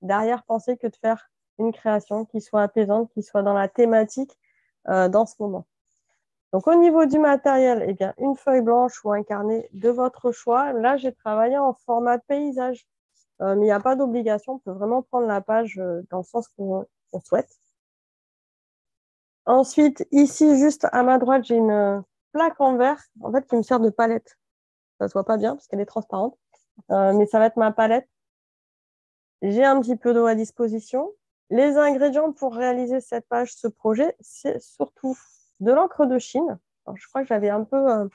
d'arrière-pensée que de faire une création qui soit apaisante, qui soit dans la thématique dans ce moment. Donc, au niveau du matériel, eh bien, une feuille blanche ou un carnet de votre choix. Là, j'ai travaillé en format paysage, mais il n'y a pas d'obligation. On peut vraiment prendre la page dans le sens qu'on souhaite. Ensuite, ici, juste à ma droite, j'ai une plaque en verre, en fait, qui me sert de palette. Ça se voit pas bien parce qu'elle est transparente, mais ça va être ma palette. J'ai un petit peu d'eau à disposition. Les ingrédients pour réaliser cette page, ce projet, c'est surtout de l'encre de Chine. Alors, je crois que j'avais un peu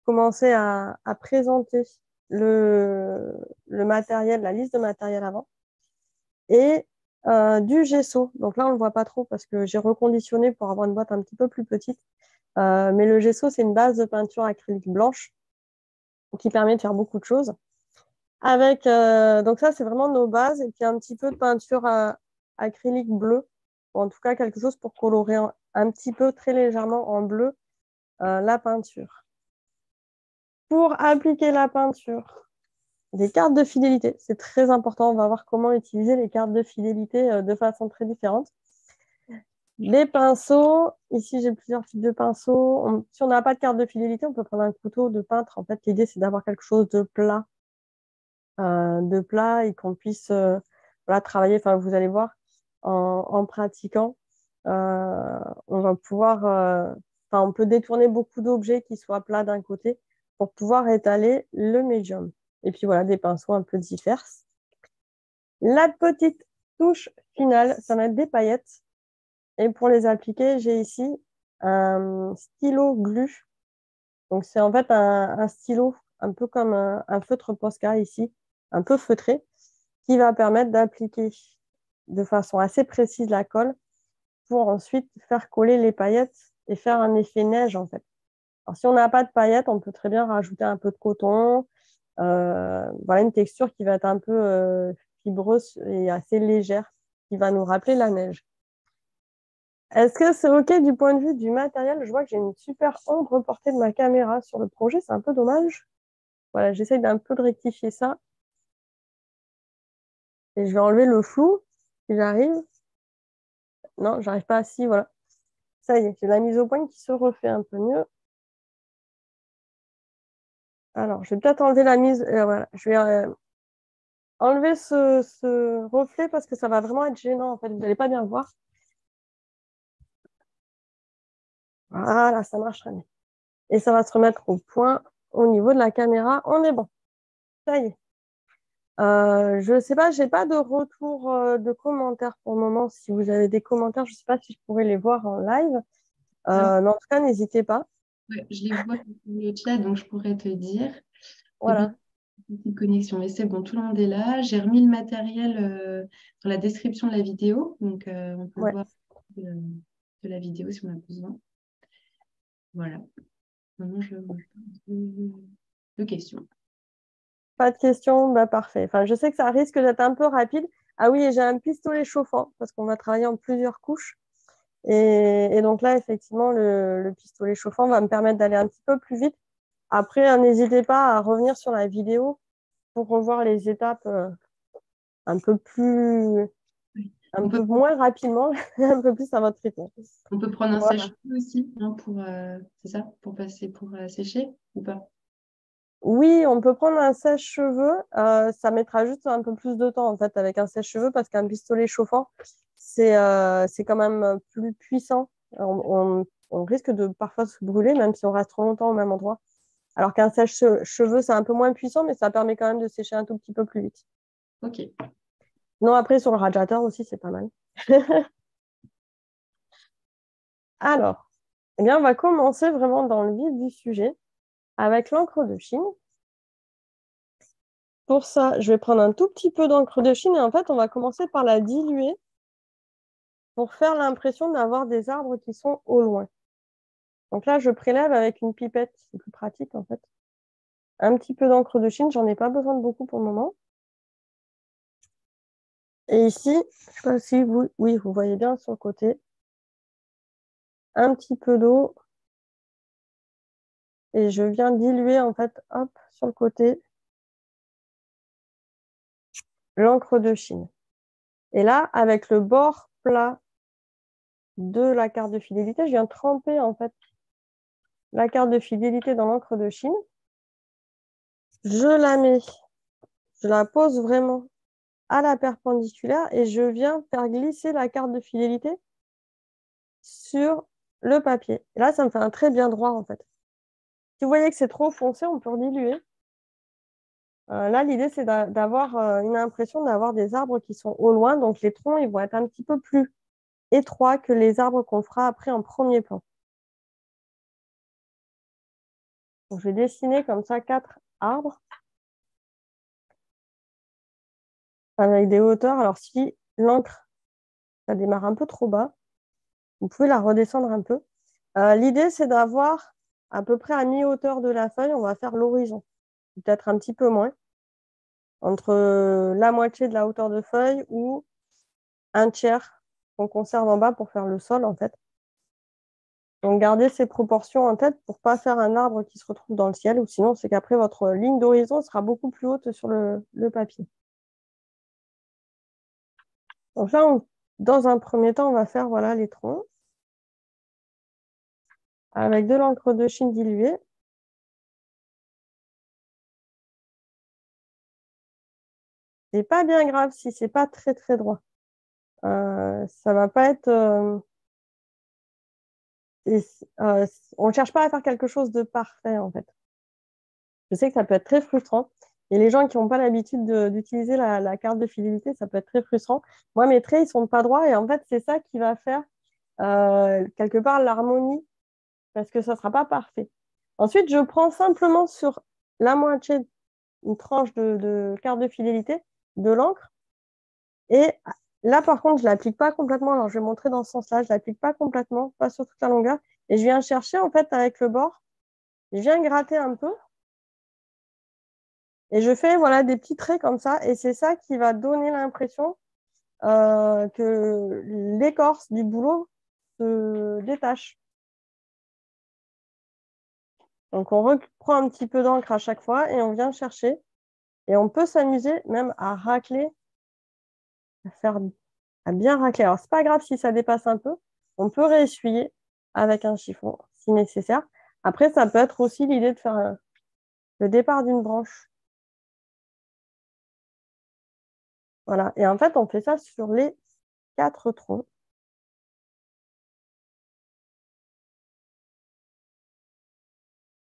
commencé à présenter le matériel, la liste de matériel avant. Et du gesso. Donc là, on ne le voit pas trop parce que j'ai reconditionné pour avoir une boîte un petit peu plus petite. Mais le gesso, c'est une base de peinture acrylique blanche qui permet de faire beaucoup de choses. Avec, donc ça, c'est vraiment nos bases. Et puis un petit peu de peinture acrylique bleu. Ou en tout cas, quelque chose pour colorer un petit peu, très légèrement en bleu, la peinture. Pour appliquer la peinture, des cartes de fidélité, c'est très important. On va voir comment utiliser les cartes de fidélité de façon très différente. Les pinceaux, ici j'ai plusieurs types de pinceaux. Si on n'a pas de carte de fidélité, on peut prendre un couteau de peintre. En fait, l'idée c'est d'avoir quelque chose de plat et qu'on puisse voilà, travailler. Enfin, vous allez voir en pratiquant, on va pouvoir, enfin, on peut détourner beaucoup d'objets qui soient plats d'un côté pour pouvoir étaler le médium. Et puis voilà, des pinceaux un peu divers. La petite touche finale, ça va être des paillettes. Et pour les appliquer, j'ai ici un stylo glu. Donc, c'est en fait un stylo, un peu comme un feutre Posca ici, un peu feutré, qui va permettre d'appliquer de façon assez précise la colle pour ensuite faire coller les paillettes et faire un effet neige, en fait. Alors, si on n'a pas de paillettes, on peut très bien rajouter un peu de coton. Voilà une texture qui va être un peu fibreuse et assez légère, qui va nous rappeler la neige. Est-ce que c'est OK du point de vue du matériel? Je vois que j'ai une super ombre portée de ma caméra sur le projet, c'est un peu dommage. Voilà, j'essaye d'un peu de rectifier ça. Et je vais enlever le flou, si j'arrive. Non, j'arrive pas. Si, voilà. Ça y est, j'ai la mise au point qui se refait un peu mieux. Alors, je vais peut-être enlever la mise. Voilà, je vais enlever ce reflet parce que ça va vraiment être gênant. En fait, vous n'allez pas bien voir. Voilà, ça marchera mieux. Et ça va se remettre au point au niveau de la caméra. On est bon. Ça y est. Je ne sais pas, j'ai pas de retour de commentaires pour le moment. Si vous avez des commentaires, je ne sais pas si je pourrais les voir en live. Alors, Mais en tout cas, n'hésitez pas. ouais, je les vois sur le chat, donc je pourrais te dire. C'est peut-être Voilà. une petite connexion, mais c'est bon, tout le monde est là. J'ai remis le matériel dans la description de la vidéo, donc on peut Ouais. voir de la vidéo si on a besoin. Voilà. Maintenant, je vois pas de questions. Pas de questions? Bah, parfait. Enfin, je sais que ça risque d'être un peu rapide. Ah oui, et j'ai un pistolet chauffant parce qu'on va travailler en plusieurs couches. Et donc là, effectivement, le pistolet chauffant va me permettre d'aller un petit peu plus vite. Après, n'hésitez pas à revenir sur la vidéo pour revoir les étapes un peu plus, Oui. un peu moins rapidement, un peu plus à votre rythme. On peut prendre un Voilà. sèche-cheveux aussi, hein, c'est ça, pour passer, pour sécher ou pas? Oui, on peut prendre un sèche-cheveux. Ça mettra juste un peu plus de temps en fait avec un sèche-cheveux parce qu'un pistolet chauffant, c'est quand même plus puissant. On risque de parfois se brûler même si on reste trop longtemps au même endroit. Alors qu'un sèche-cheveux, c'est un peu moins puissant, mais ça permet quand même de sécher un tout petit peu plus vite. Ok. Non, après, sur le radiateur aussi, c'est pas mal. Alors, eh bien, on va commencer vraiment dans le vif du sujet avec l'encre de Chine. Pour ça, je vais prendre un tout petit peu d'encre de Chine et en fait, on va commencer par la diluer pour faire l'impression d'avoir des arbres qui sont au loin. Donc là, je prélève avec une pipette, c'est plus pratique en fait. Un petit peu d'encre de Chine, j'en ai pas besoin de beaucoup pour le moment. Et ici, je sais pas si vous, oui, vous voyez bien sur le côté, un petit peu d'eau et je viens diluer en fait, hop, sur le côté, l'encre de Chine. Et là, avec le bord plat de la carte de fidélité, je viens tremper en fait la carte de fidélité dans l'encre de Chine. Je la mets, je la pose vraiment à la perpendiculaire et je viens faire glisser la carte de fidélité sur le papier. Et là, ça me fait un trait bien droit en fait. Si vous voyez que c'est trop foncé, on peut rediluer. Là, l'idée, c'est d'avoir une impression d'avoir des arbres qui sont au loin. Donc, les troncs, ils vont être un petit peu plus étroits que les arbres qu'on fera après en premier plan. Donc, je vais dessiner comme ça 4 arbres avec des hauteurs. Alors, si l'encre, ça démarre un peu trop bas, vous pouvez la redescendre un peu. L'idée, c'est d'avoir à peu près à mi-hauteur de la feuille, on va faire l'horizon. Peut-être un petit peu moins. Entre la moitié de la hauteur de feuille ou un tiers qu'on conserve en bas pour faire le sol, en fait. Donc, gardez ces proportions en tête pour ne pas faire un arbre qui se retrouve dans le ciel, ou sinon, c'est qu'après, votre ligne d'horizon sera beaucoup plus haute sur le papier. Donc là, dans un premier temps, on va faire voilà, les troncs avec de l'encre de Chine diluée. C'est pas bien grave si c'est pas très très droit. Ça va pas être. On ne cherche pas à faire quelque chose de parfait en fait. Je sais que ça peut être très frustrant. Et les gens qui n'ont pas l'habitude d'utiliser la carte de fidélité, ça peut être très frustrant. Moi, mes traits, ils sont pas droits et en fait, c'est ça qui va faire quelque part l'harmonie parce que ça ne sera pas parfait. Ensuite, je prends simplement sur la moitié, une tranche de carte de fidélité, de l'encre. Et là, par contre, je ne l'applique pas complètement. Alors, je vais montrer dans ce sens-là. Je ne l'applique pas complètement, pas sur toute la longueur. Et je viens chercher, en fait, avec le bord, je viens gratter un peu. Et je fais voilà, des petits traits comme ça. Et c'est ça qui va donner l'impression que l'écorce du boulot se détache. Donc, on reprend un petit peu d'encre à chaque fois et on vient chercher. Et on peut s'amuser même à racler, à bien racler. Alors, c'est pas grave si ça dépasse un peu. On peut réessuyer avec un chiffon si nécessaire. Après, ça peut être aussi l'idée de faire le départ d'une branche. Voilà. Et en fait, on fait ça sur les 4 troncs.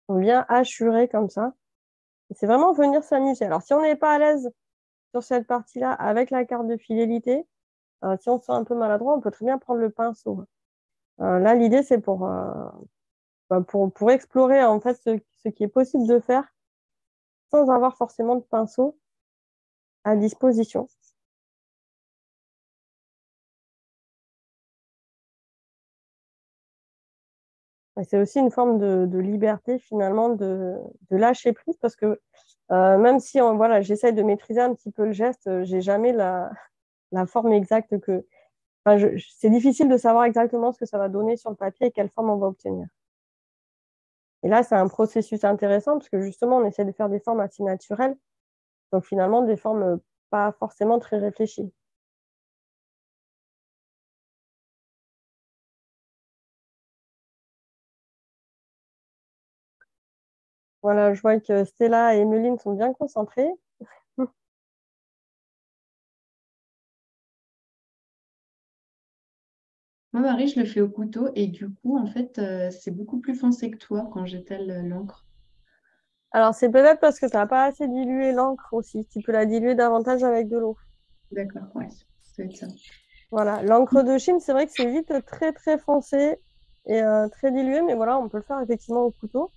On vient hachurer comme ça. C'est vraiment venir s'amuser. Alors, si on n'est pas à l'aise sur cette partie-là avec la carte de fidélité, si on se sent un peu maladroit, on peut très bien prendre le pinceau. Là, l'idée, c'est pour explorer en fait ce qui est possible de faire sans avoir forcément de pinceau à disposition. Et c'est aussi une forme de liberté finalement, de lâcher prise parce que même si voilà, j'essaye de maîtriser un petit peu le geste, j'ai jamais la forme exacte que. Enfin, c'est difficile de savoir exactement ce que ça va donner sur le papier et quelle forme on va obtenir. Et là, c'est un processus intéressant parce que justement, on essaie de faire des formes assez naturelles, donc finalement des formes pas forcément très réfléchies. Voilà, je vois que Stella et Emeline sont bien concentrées. Moi, Marie, je le fais au couteau et du coup, en fait, c'est beaucoup plus foncé que toi quand j'étale l'encre. Alors, c'est peut-être parce que tu n'as pas assez dilué l'encre aussi. Tu peux la diluer davantage avec de l'eau. D'accord, ouais, ça doit être ça. Voilà, l'encre de Chine, c'est vrai que c'est vite très très foncé et très dilué, mais voilà, on peut le faire effectivement au couteau.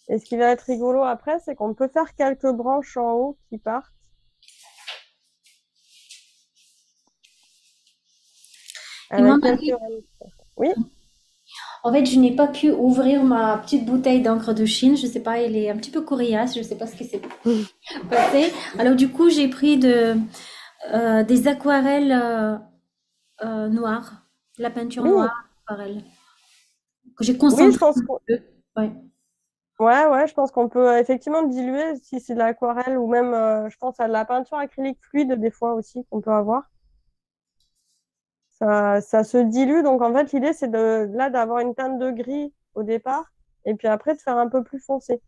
Et ce qui va être rigolo après, c'est qu'on peut faire quelques branches en haut qui partent. Et moi, Avec quelques. Marie, Oui, en fait, je n'ai pas pu ouvrir ma petite bouteille d'encre de Chine. Je sais pas, elle est un petit peu coriace. Je sais pas ce qui s'est passé. Alors, du coup, j'ai pris des aquarelles noires, de la peinture oui, noire, aquarelle, que j'ai oui, je concentrée pense un que peu. Ouais. Ouais, je pense qu'on peut effectivement diluer si c'est de l'aquarelle ou même, je pense à de la peinture acrylique fluide des fois aussi qu'on peut avoir. Ça se dilue. Donc, en fait, l'idée, c'est là d'avoir une teinte de gris au départ et puis après de faire un peu plus foncé.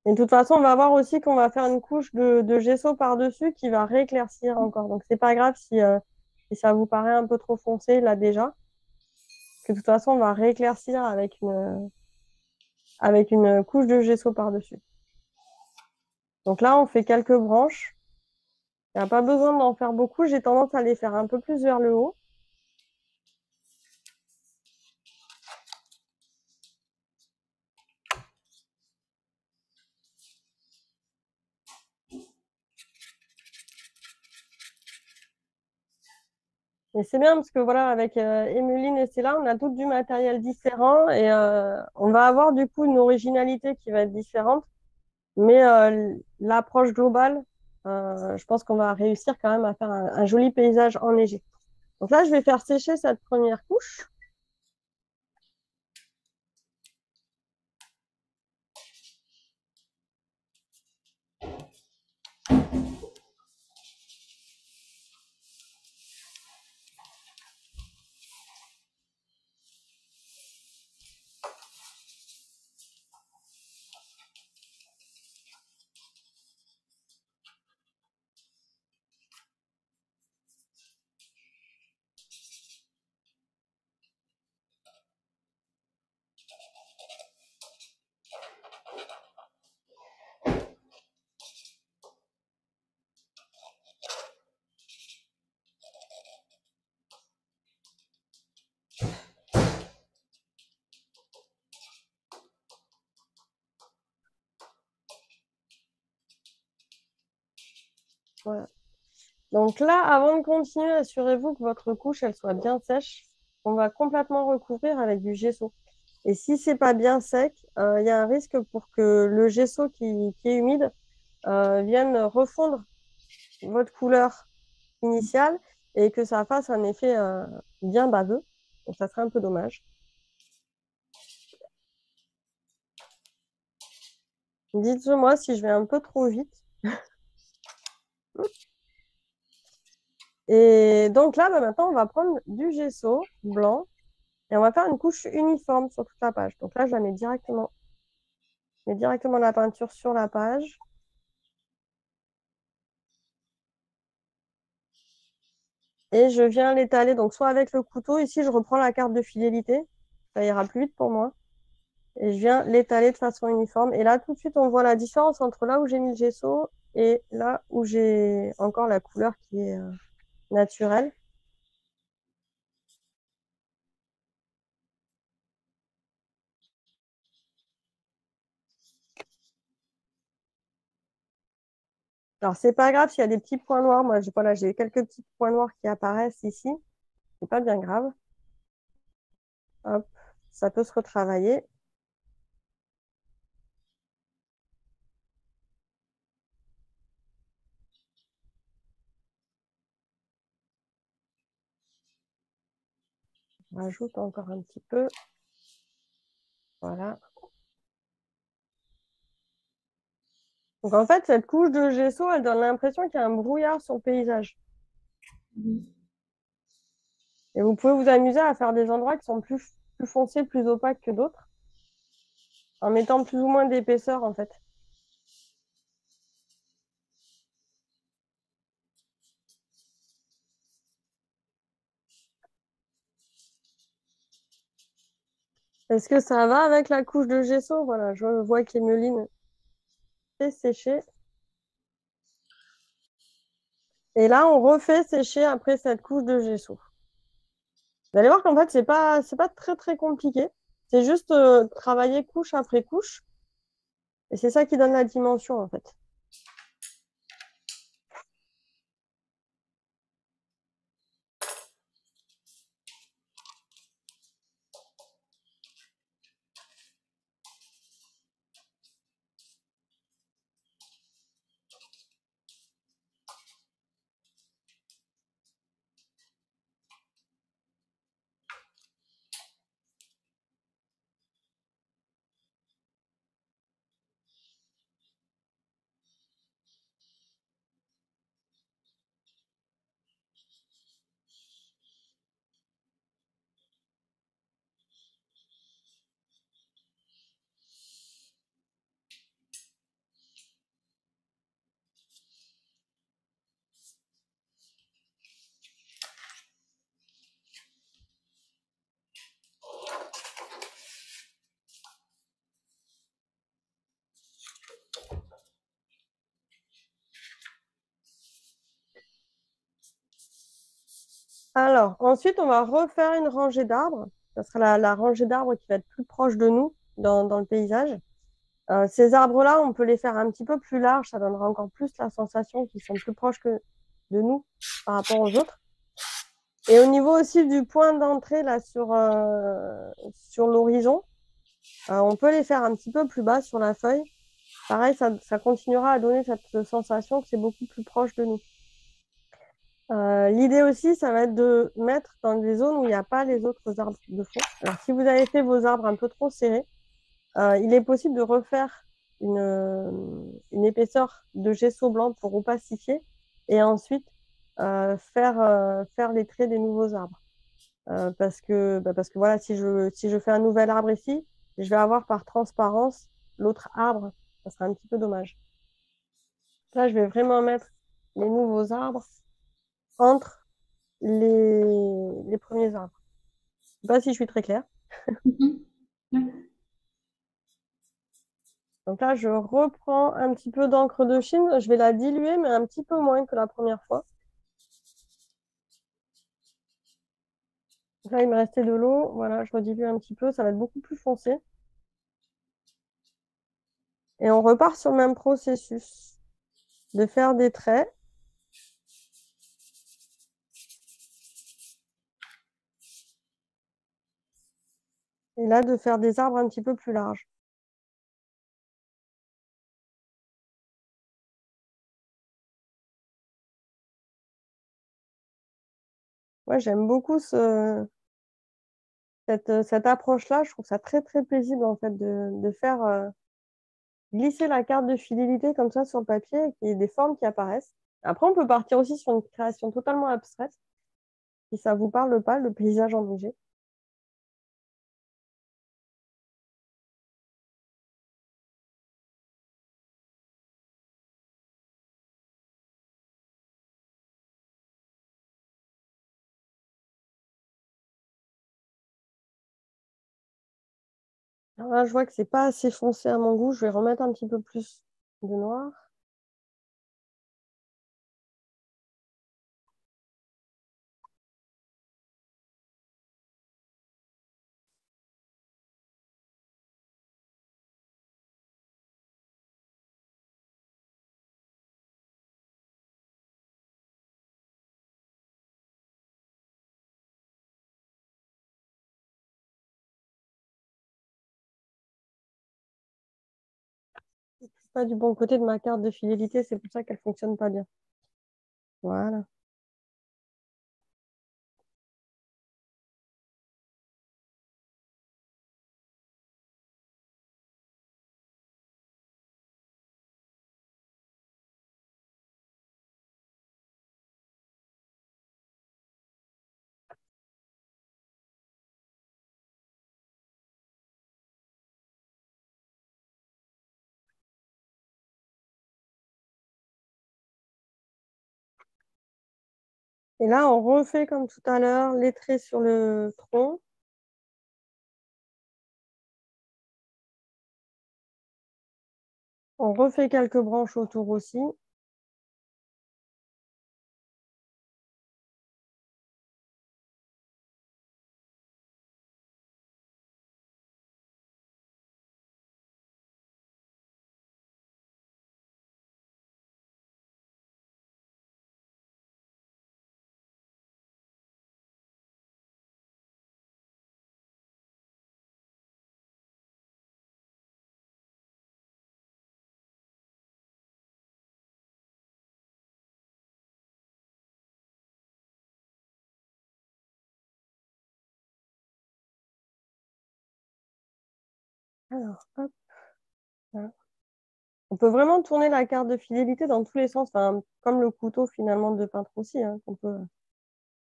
Et de toute façon, on va voir aussi qu'on va faire une couche de gesso par-dessus qui va rééclaircir encore. Donc, c'est pas grave si ça vous paraît un peu trop foncé là déjà. Parce que de toute façon, on va rééclaircir avec une couche de gesso par-dessus. Donc là, on fait quelques branches. Il n'y a pas besoin d'en faire beaucoup. J'ai tendance à les faire un peu plus vers le haut. Et c'est bien parce que voilà, avec Emeline et Céla, on a toutes du matériel différent et on va avoir du coup une originalité qui va être différente. Mais l'approche globale, je pense qu'on va réussir quand même à faire un joli paysage enneigé. Donc là, je vais faire sécher cette première couche. Voilà. Donc là, avant de continuer, assurez-vous que votre couche, elle soit bien sèche. On va complètement recouvrir avec du gesso. Et si c'est pas bien sec, il y a un risque pour que le gesso qui est humide vienne refondre votre couleur initiale et que ça fasse un effet bien baveux. Donc ça serait un peu dommage. Dites-moi si je vais un peu trop vite. Et donc là, bah, maintenant, on va prendre du gesso blanc et on va faire une couche uniforme sur toute la page. Donc là, je mets directement la peinture sur la page. Et je viens l'étaler, donc soit avec le couteau, ici je reprends la carte de fidélité, ça ira plus vite pour moi. Et je viens l'étaler de façon uniforme. Et là, tout de suite, on voit la différence entre là où j'ai mis le gesso et là où j'ai encore la couleur qui est naturelle. Alors, c'est pas grave s'il y a des petits points noirs. Moi, voilà, j'ai quelques petits points noirs qui apparaissent ici. C'est pas bien grave. Hop, ça peut se retravailler. On rajoute encore un petit peu. Voilà. Donc, en fait, cette couche de gesso, elle donne l'impression qu'il y a un brouillard sur le paysage. Et vous pouvez vous amuser à faire des endroits qui sont plus foncés, plus opaques que d'autres, en mettant plus ou moins d'épaisseur, en fait. Est-ce que ça va avec la couche de gesso? Voilà, je vois qu'Emeline fait sécher. Et là, on refait sécher après cette couche de gesso. Vous allez voir qu'en fait, c'est pas très, très compliqué. C'est juste travailler couche après couche. Et c'est ça qui donne la dimension, en fait. Alors, ensuite, on va refaire une rangée d'arbres. Ça sera la rangée d'arbres qui va être plus proche de nous dans le paysage. Ces arbres-là, on peut les faire un petit peu plus larges. Ça donnera encore plus la sensation qu'ils sont plus proches que de nous par rapport aux autres. Et au niveau aussi du point d'entrée là sur l'horizon, on peut les faire un petit peu plus bas sur la feuille. Pareil, ça continuera à donner cette sensation que c'est beaucoup plus proche de nous. L'idée aussi, ça va être de mettre dans des zones où il n'y a pas les autres arbres de fond. Alors, si vous avez fait vos arbres un peu trop serrés, il est possible de refaire une épaisseur de gesso blanc pour opacifier et ensuite faire les traits des nouveaux arbres. Parce que voilà, si je fais un nouvel arbre ici, je vais avoir par transparence l'autre arbre. Ça sera un petit peu dommage. Là, je vais vraiment mettre les nouveaux arbres entre les premiers arbres. Je ne sais pas si je suis très claire. Mhm. Ouais. Donc là, je reprends un petit peu d'encre de Chine. Je vais la diluer, mais un petit peu moins que la première fois. Donc là, il me restait de l'eau. Voilà, je redilue un petit peu. Ça va être beaucoup plus foncé. Et on repart sur le même processus de faire des traits. Et là, de faire des arbres un petit peu plus larges. Ouais, j'aime beaucoup cette approche-là. Je trouve ça très, très paisible, en fait, de faire glisser la carte de fidélité comme ça sur le papier et qu'il y ait des formes qui apparaissent. Après, on peut partir aussi sur une création totalement abstraite, si ça vous parle pas, le paysage enneigé. Alors là, je vois que c'est pas assez foncé à mon goût. Je vais remettre un petit peu plus de noir. C'est pas du bon côté de ma carte de fidélité, c'est pour ça qu'elle fonctionne pas bien. Voilà. Et là, on refait comme tout à l'heure les traits sur le tronc. On refait quelques branches autour aussi. Alors, hop, là. On peut vraiment tourner la carte de fidélité dans tous les sens, enfin, comme le couteau finalement de peintre aussi, hein, qu'on peut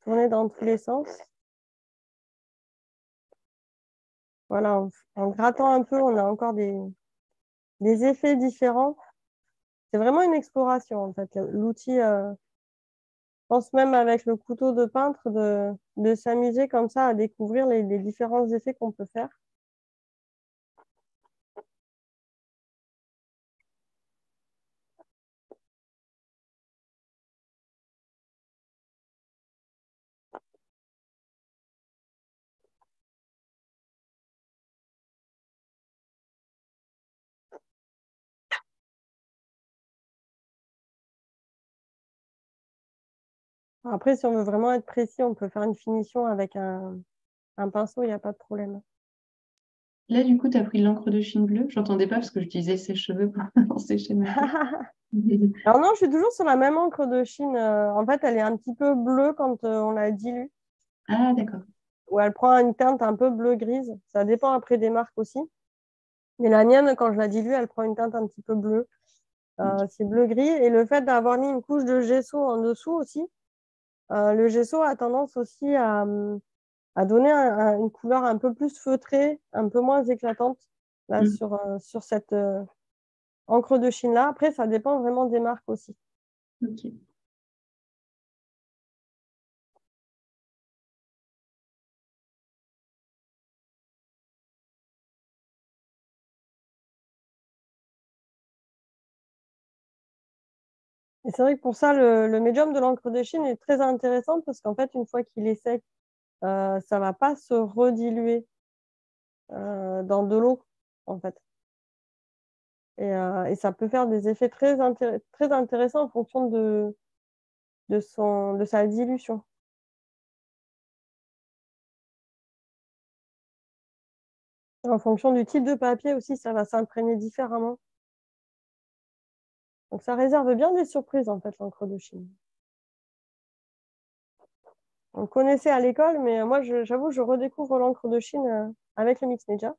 tourner dans tous les sens. Voilà, en grattant un peu, on a encore des effets différents. C'est vraiment une exploration en fait. L'outil, je pense même avec le couteau de peintre, de s'amuser comme ça à découvrir les différents effets qu'on peut faire. Après, si on veut vraiment être précis, on peut faire une finition avec un pinceau, il n'y a pas de problème. Là, du coup, tu as pris l'encre de Chine bleue. J'entendais pas parce que j'utilisais sèche-cheveux pour sécher ma peau. Alors non, je suis toujours sur la même encre de Chine. En fait, elle est un petit peu bleue quand on la dilue, Ah, d'accord. ou elle prend une teinte un peu bleu-grise. Ça dépend après des marques aussi. Mais la mienne, quand je la dilue, elle prend une teinte un petit peu bleue. C'est bleu-gris. Et le fait d'avoir mis une couche de gesso en dessous aussi, le gesso a tendance aussi à donner une couleur un peu plus feutrée, un peu moins éclatante là, Mm. sur cette encre de Chine là. Après, ça dépend vraiment des marques aussi. Ok. Et c'est vrai que pour ça, le médium de l'encre de Chine est très intéressant parce qu'en fait, une fois qu'il est sec, ça ne va pas se rediluer dans de l'eau, en fait. Et ça peut faire des effets très intéressants en fonction de sa dilution. En fonction du type de papier aussi, ça va s'imprégner différemment. Donc ça réserve bien des surprises, en fait, l'encre de Chine. On le connaissait à l'école, mais moi, j'avoue, je redécouvre l'encre de Chine avec le Mix Media.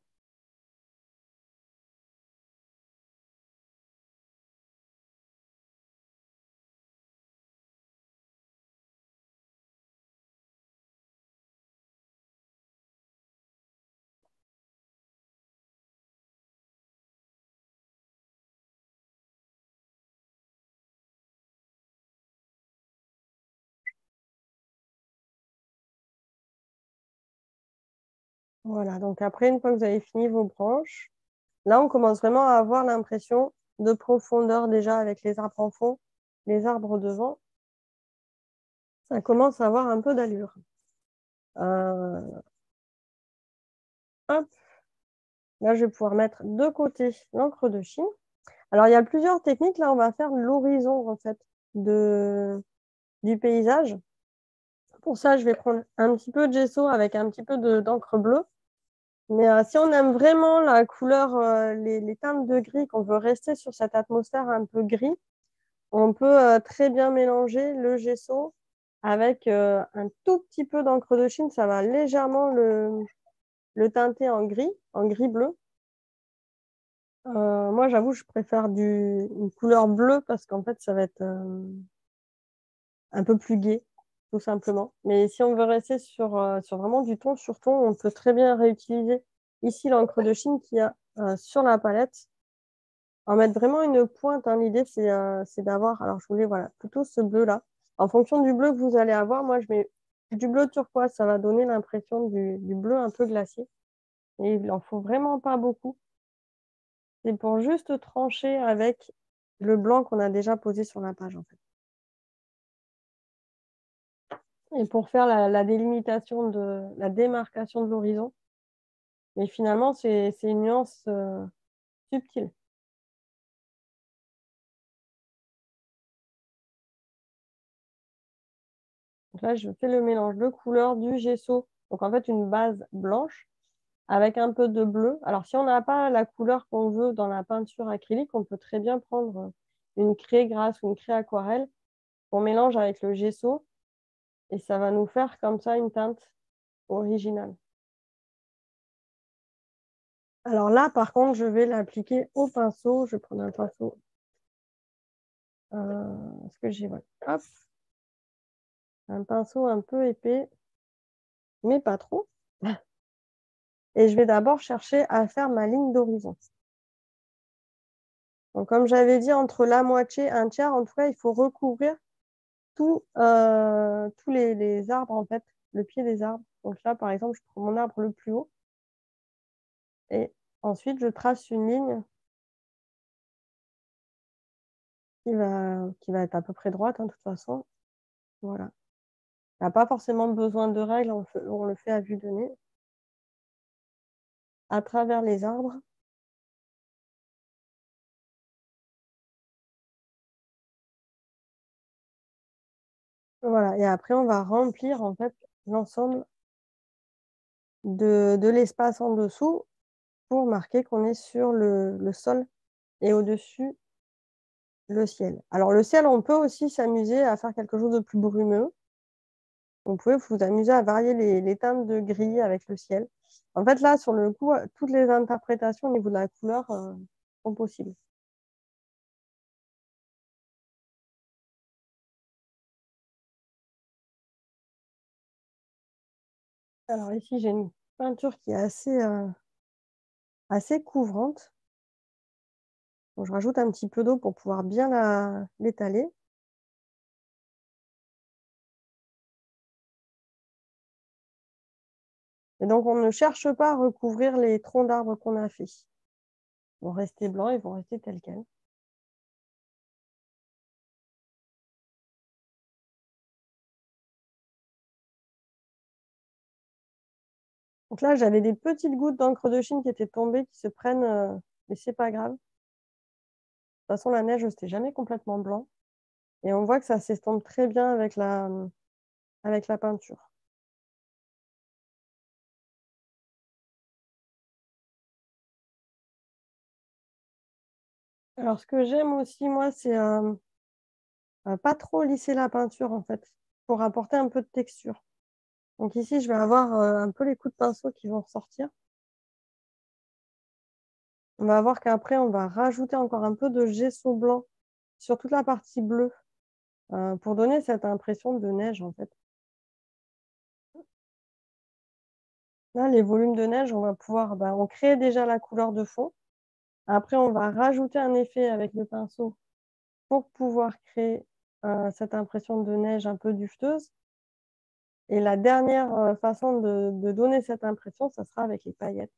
Voilà, donc après, une fois que vous avez fini vos branches, là, on commence vraiment à avoir l'impression de profondeur déjà avec les arbres en fond, les arbres devant. Ça commence à avoir un peu d'allure. Hop. Là, je vais pouvoir mettre de côté l'encre de Chine. Alors, il y a plusieurs techniques. Là, on va faire l'horizon, en fait, du paysage. Pour ça, je vais prendre un petit peu de gesso avec un petit peu d'encre bleue. Mais si on aime vraiment la couleur, les teintes de gris, qu'on veut rester sur cette atmosphère un peu gris, on peut très bien mélanger le gesso avec un tout petit peu d'encre de Chine. Ça va légèrement le teinter en gris-bleu. Moi, j'avoue, je préfère une couleur bleue parce qu'en fait, ça va être un peu plus gai, tout simplement. Mais si on veut rester sur vraiment du ton sur ton, on peut très bien réutiliser ici l'encre de Chine qu'il y a sur la palette. En mettre vraiment une pointe, hein. L'idée, c'est d'avoir, alors je voulais, voilà, plutôt ce bleu-là. En fonction du bleu que vous allez avoir, moi, je mets du bleu turquoise, ça va donner l'impression du bleu un peu glacier. Et il en faut vraiment pas beaucoup. C'est pour juste trancher avec le blanc qu'on a déjà posé sur la page, en fait. Et pour faire la délimitation la démarcation de l'horizon. Mais finalement, c'est une nuance subtile. Donc là, je fais le mélange de couleurs du gesso. Donc en fait, une base blanche avec un peu de bleu. Alors si on n'a pas la couleur qu'on veut dans la peinture acrylique, on peut très bien prendre une craie grasse ou une craie aquarelle qu'on mélange avec le gesso et ça va nous faire comme ça une teinte originale. Alors là, par contre, je vais l'appliquer au pinceau. Je vais prendre un pinceau. Est-ce que j'ai... Voilà. Hop. Un pinceau un peu épais, mais pas trop. Et je vais d'abord chercher à faire ma ligne d'horizon. Donc, comme j'avais dit, entre la moitié et un tiers, en tout cas, il faut recouvrir tous les arbres, en fait, le pied des arbres. Donc là, par exemple, je prends mon arbre le plus haut. Et ensuite, je trace une ligne qui va être à peu près droite, hein, de toute façon. Voilà. Il n'y a pas forcément besoin de règles, on le fait à vue de nez. À travers les arbres. Voilà. Et après, on va remplir en fait l'ensemble de l'espace en dessous pour marquer qu'on est sur le sol et au-dessus le ciel. Alors le ciel, on peut aussi s'amuser à faire quelque chose de plus brumeux. Vous pouvez vous amuser à varier les teintes de gris avec le ciel. En fait, là, sur le coup, toutes les interprétations au niveau de la couleur sont possibles. Alors ici, j'ai une peinture qui est assez couvrante. Donc, je rajoute un petit peu d'eau pour pouvoir bien l'étaler. Et donc, on ne cherche pas à recouvrir les troncs d'arbres qu'on a fait. Ils vont rester blancs, ils vont rester tels quels. Donc là, j'avais des petites gouttes d'encre de Chine qui étaient tombées, qui se prennent, mais c'est pas grave. De toute façon, la neige, c'était jamais complètement blanc. Et on voit que ça s'estompe très bien avec la peinture. Alors, ce que j'aime aussi, moi, c'est pas trop lisser la peinture, en fait, pour apporter un peu de texture. Donc ici, je vais avoir un peu les coups de pinceau qui vont ressortir. On va voir qu'après, on va rajouter encore un peu de gesso blanc sur toute la partie bleue pour donner cette impression de neige, en fait. Là, les volumes de neige, on va pouvoir, on crée déjà la couleur de fond. Après, on va rajouter un effet avec le pinceau pour pouvoir créer cette impression de neige un peu dufteuse. Et la dernière façon de donner cette impression, ça sera avec les paillettes.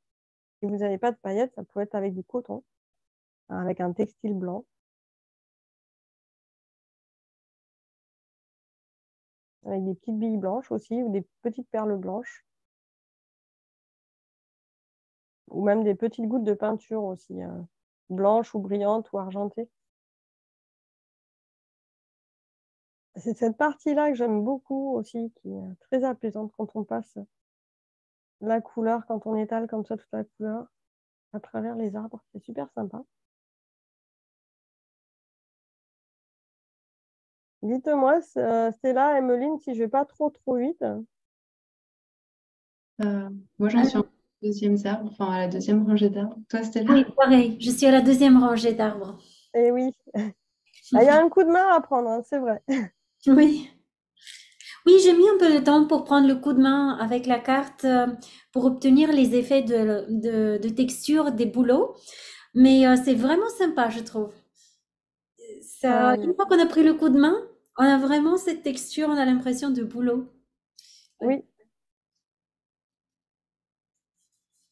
Si vous n'avez pas de paillettes, ça peut être avec du coton, avec un textile blanc. Avec des petites billes blanches aussi, ou des petites perles blanches. Ou même des petites gouttes de peinture aussi, blanches ou brillantes ou argentées. C'est cette partie-là que j'aime beaucoup aussi, qui est très apaisante quand on passe la couleur, quand on étale comme ça toute la couleur à travers les arbres. C'est super sympa. Dites-moi, Stella, Emmeline, si je vais pas trop vite. Moi, j'en suis en deuxième arbre, enfin à la deuxième rangée d'arbres. Toi, Stella? Oui, pareil, je suis à la deuxième rangée d'arbres. Eh oui, il y a un coup de main à prendre, hein, c'est vrai. Oui. Oui, j'ai mis un peu de temps pour prendre le coup de main avec la carte pour obtenir les effets de texture des bouleaux. Mais c'est vraiment sympa, je trouve. Ça, une fois qu'on a pris le coup de main, on a vraiment cette texture, on a l'impression de boulot. Oui,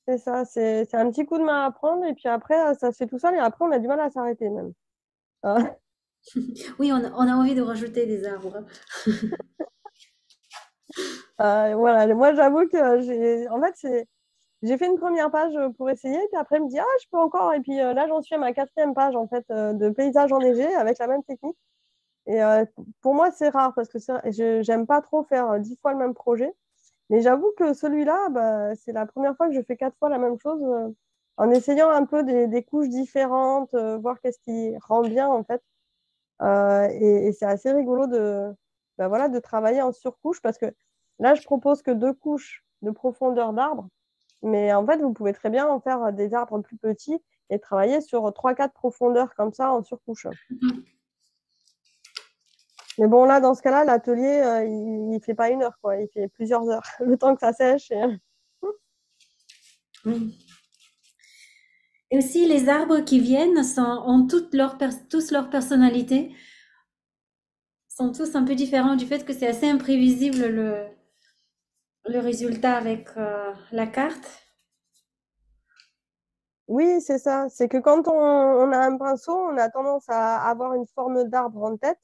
c'est ça. C'est un petit coup de main à prendre et puis après, ça se fait tout seul et après, on a du mal à s'arrêter même. Hein. Oui, on a envie de rajouter des arbres. Voilà, moi, j'avoue que en fait, j'ai fait une première page pour essayer, puis après, je me dis, ah, je peux encore. Et puis là, j'en suis à ma quatrième page en fait, de paysage enneigé avec la même technique. Et pour moi, c'est rare parce que j'aime pas trop faire 10 fois le même projet. Mais j'avoue que celui-là, c'est la première fois que je fais 4 fois la même chose en essayant un peu des couches différentes, voir qu'est-ce qui rend bien en fait. Et c'est assez rigolo voilà, de travailler en surcouche parce que là, je propose que 2 couches de profondeur d'arbre. Mais en fait, vous pouvez très bien en faire des arbres plus petits et travailler sur 3-4 profondeurs comme ça en surcouche. Mais bon, là, dans ce cas-là, l'atelier, il ne fait pas 1 heure, quoi. Il fait plusieurs heures, le temps que ça sèche. Oui. Et aussi, les arbres qui viennent ont tous leur personnalité, sont tous un peu différents du fait que c'est assez imprévisible le résultat avec la carte. Oui, c'est ça. C'est que quand on a un pinceau, on a tendance à avoir une forme d'arbre en tête.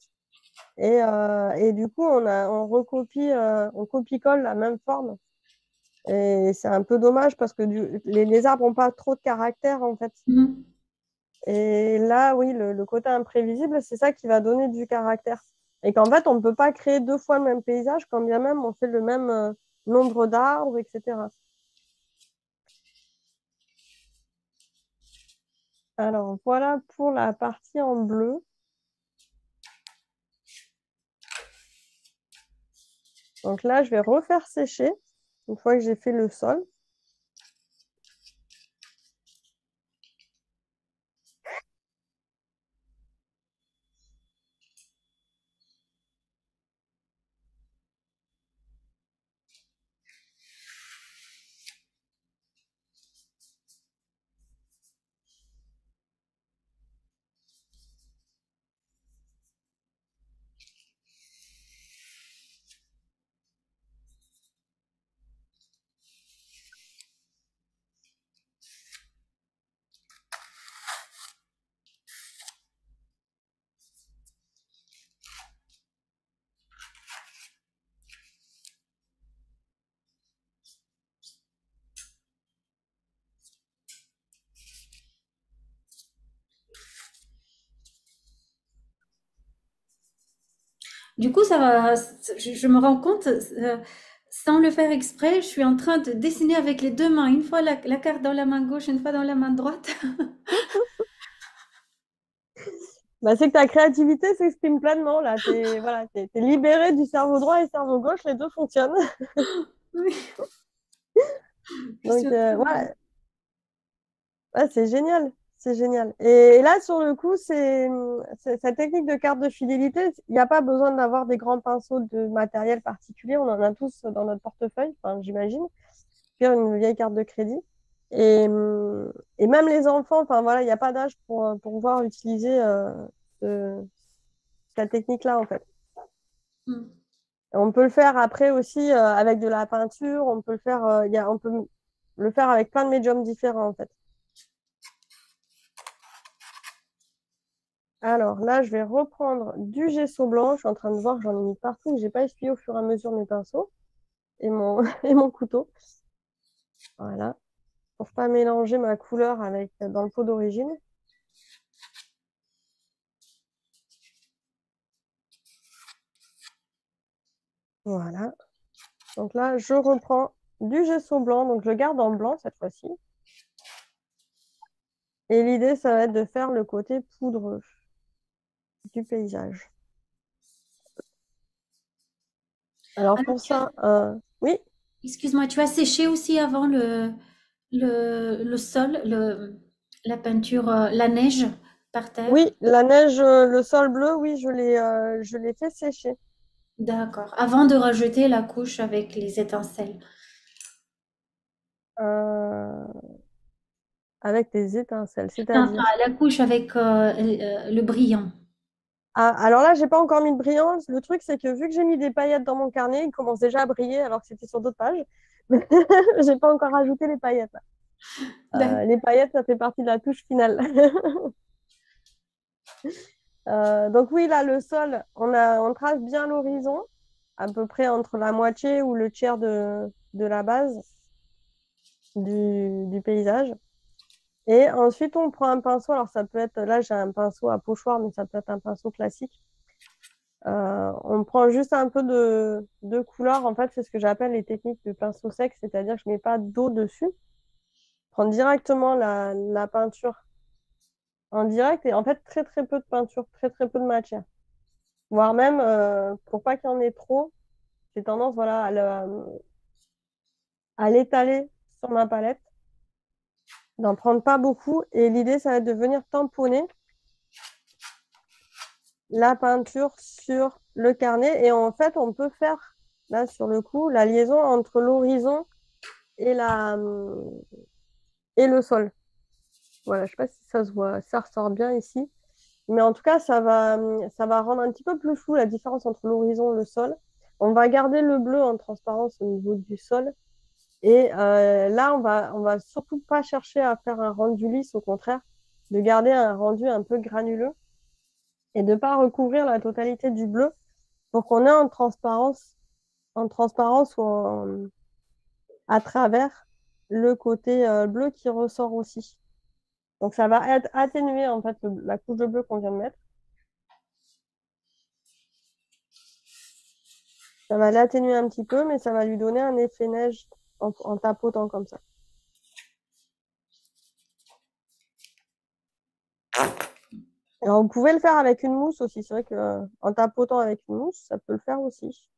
Et du coup, on recopie, on copie-colle la même forme. Et c'est un peu dommage parce que les arbres n'ont pas trop de caractère, en fait. Et là, oui, le côté imprévisible, c'est ça qui va donner du caractère. Et qu'en fait, on ne peut pas créer 2 fois le même paysage, quand bien même on fait le même nombre d'arbres, etc. Alors, voilà pour la partie en bleu. Donc là, je vais refaire sécher une fois que j'ai fait le sol. Du coup, ça va, je me rends compte, sans le faire exprès, je suis en train de dessiner avec les deux mains, une fois la carte dans la main gauche, une fois dans la main droite. Bah, c'est que ta créativité s'exprime pleinement là. Voilà, t'es libéré du cerveau droit et cerveau gauche, les deux fonctionnent. Oui, je suis Donc, en train de... ouais, ouais, c'est génial. C'est génial. Et là, sur le coup, cette technique de carte de fidélité, il n'y a pas besoin d'avoir des grands pinceaux de matériel particulier. On en a tous dans notre portefeuille, enfin, j'imagine. Puis une vieille carte de crédit. Et, hum, et même les enfants, enfin voilà, il n'y a pas d'âge pour pouvoir utiliser cette technique-là, en fait. Hmm. On peut le faire après aussi avec de la peinture, on peut le faire, on peut le faire avec plein de médiums différents en fait. Alors là, je vais reprendre du gesso blanc. Je suis en train de voir, j'en ai mis partout. J'ai pas essuyé au fur et à mesure mes pinceaux et mon, et mon couteau. Voilà, pour pas mélanger ma couleur avec dans le pot d'origine. Voilà. Donc là, je reprends du gesso blanc. Donc je le garde en blanc cette fois-ci. Et l'idée, ça va être de faire le côté poudreux du paysage. Alors Alors, pour ça, oui, excuse-moi, tu as séché aussi avant le sol, la peinture, la neige par terre? oui, la neige, le sol bleu, oui, je l'ai fait sécher. D'accord. Avant de rajouter la couche avec les étincelles. euh, avec des étincelles, Enfin, c'est-à-dire. la couche avec le brillant. Ah, alors là, j'ai pas encore mis de brillance. Le truc, c'est que vu que j'ai mis des paillettes dans mon carnet, il commence déjà à briller alors que c'était sur d'autres pages. J'ai pas encore ajouté les paillettes. D'accord. Les paillettes, ça fait partie de la touche finale. Donc oui, là, le sol, on trace bien l'horizon, à peu près entre la moitié ou le tiers de la base du paysage. Et ensuite, on prend un pinceau. Alors, ça peut être, là, j'ai un pinceau à pochoir, mais ça peut être un pinceau classique. On prend juste un peu de couleur. En fait, c'est ce que j'appelle les techniques de pinceau sec, c'est-à-dire que je ne mets pas d'eau dessus. Je prends directement la peinture en direct et en fait, très, très peu de peinture, très, très peu de matière. Voire même, pour pas qu'il y en ait trop, j'ai tendance, voilà, à l'étaler sur ma palette, d'en prendre pas beaucoup. Et l'idée, ça va être de venir tamponner la peinture sur le carnet. Et en fait, on peut faire, là, sur le coup, la liaison entre l'horizon et, et le sol. Voilà, je sais pas si ça se voit, ça ressort bien ici. Mais en tout cas, ça va rendre un petit peu plus flou la différence entre l'horizon et le sol. On va garder le bleu en transparence au niveau du sol. Et là, on va surtout pas chercher à faire un rendu lisse, au contraire, de garder un rendu un peu granuleux et de pas recouvrir la totalité du bleu pour qu'on ait en transparence ou à travers le côté bleu qui ressort aussi. Donc ça va être atténuer en fait la couche de bleu qu'on vient de mettre. Ça va l'atténuer un petit peu, mais ça va lui donner un effet neige en tapotant comme ça. Alors, vous pouvez le faire avec une mousse aussi. C'est vrai que en tapotant avec une mousse, ça peut le faire aussi.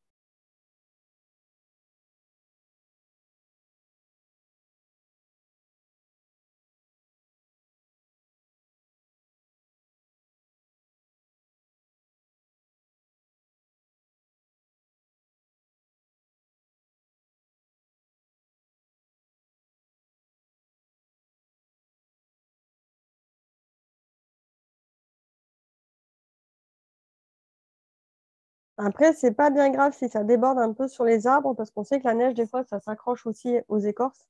Après, c'est pas bien grave si ça déborde un peu sur les arbres parce qu'on sait que la neige, des fois, ça s'accroche aussi aux écorces.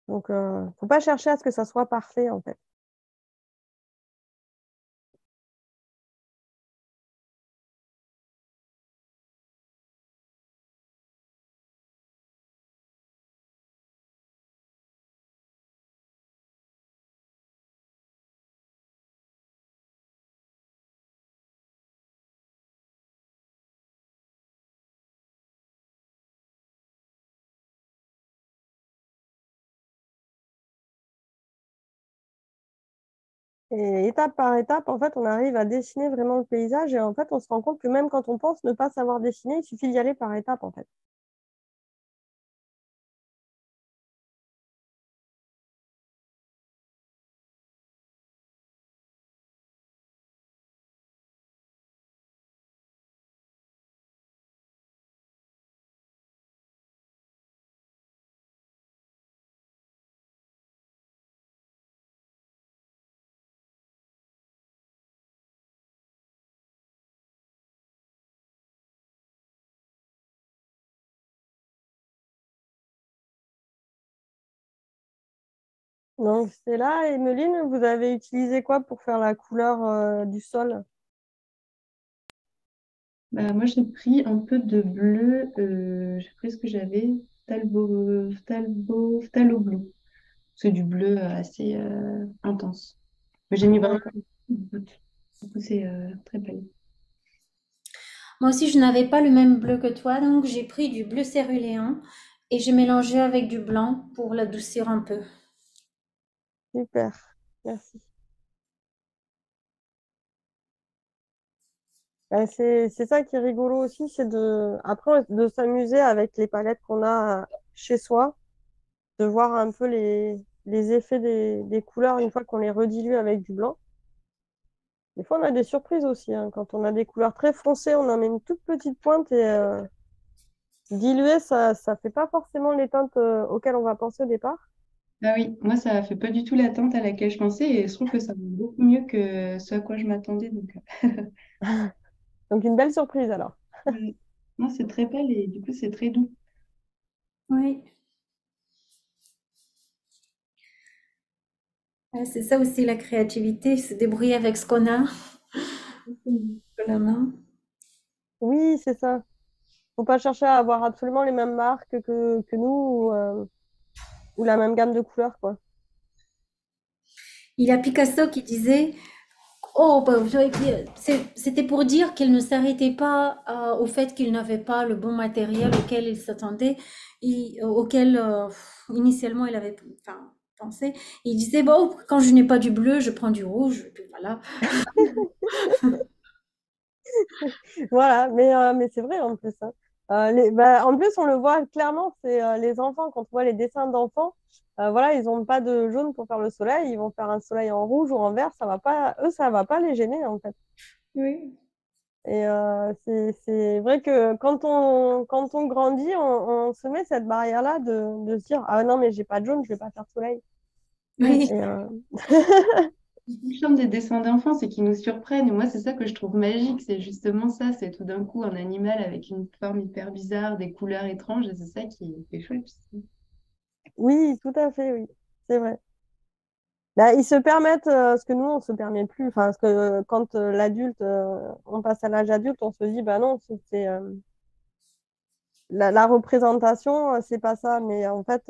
Donc, faut pas chercher à ce que ça soit parfait, en fait. Et étape par étape, en fait, on arrive à dessiner vraiment le paysage et en fait, on se rend compte que même quand on pense ne pas savoir dessiner, il suffit d'y aller par étapes, en fait. Donc, c'est là, Emeline, vous avez utilisé quoi pour faire la couleur du sol? Bah, moi, j'ai pris un peu de bleu. J'ai pris ce que j'avais, Phthalo Blue. C'est du bleu assez intense. Mais j'ai mis vraiment D'accord. une goutte. Du coup, c'est très belle. Moi aussi, je n'avais pas le même bleu que toi, donc j'ai pris du bleu céruléen et j'ai mélangé avec du blanc pour l'adoucir un peu. Super. Merci. C'est ça qui est rigolo aussi, c'est après, de s'amuser avec les palettes qu'on a chez soi, de voir un peu les effets des couleurs une fois qu'on les redilue avec du blanc. Des fois, on a des surprises aussi, hein. Quand on a des couleurs très foncées, on en met une toute petite pointe et diluer, ça fait pas forcément les teintes auxquelles on va penser au départ. Ah oui, moi, ça fait pas du tout la teinte à laquelle je pensais et je trouve que ça va beaucoup mieux que ce à quoi je m'attendais. Donc, Donc, une belle surprise alors. non, c'est très belle et du coup, c'est très doux. Oui, c'est ça aussi la créativité, se débrouiller avec ce qu'on a sous la main. Oui, c'est ça. Faut pas chercher à avoir absolument les mêmes marques que nous ou la même gamme de couleurs, quoi. Il y a Picasso qui disait, oh, bah, c'était pour dire qu'il ne s'arrêtait pas au fait qu'il n'avait pas le bon matériel auquel il s'attendait, auquel initialement il avait enfin, pensé. Il disait, bon, quand je n'ai pas du bleu, je prends du rouge, et puis voilà. Voilà, mais c'est vrai en plus, hein. En plus, on le voit clairement, c'est les enfants, quand on voit les dessins d'enfants, voilà, ils n'ont pas de jaune pour faire le soleil, ils vont faire un soleil en rouge ou en vert, ça va pas, eux, ça va pas les gêner en fait. Oui. Et c'est vrai que quand on grandit, on se met cette barrière-là de se dire, ah non, mais j'ai pas de jaune, je vais pas faire soleil. Oui. Et, Le charme des dessins d'enfants, c'est qu'ils nous surprennent. Et moi, c'est ça que je trouve magique. C'est justement ça. C'est tout d'un coup un animal avec une forme hyper bizarre, des couleurs étranges. Et c'est ça qui est chouette. oui, tout à fait, oui, c'est vrai. Là, ils se permettent ce que nous, on se permet plus. Enfin, parce que quand l'adulte, on passe à l'âge adulte, on se dit, bah non, la représentation, c'est pas ça. Mais en fait,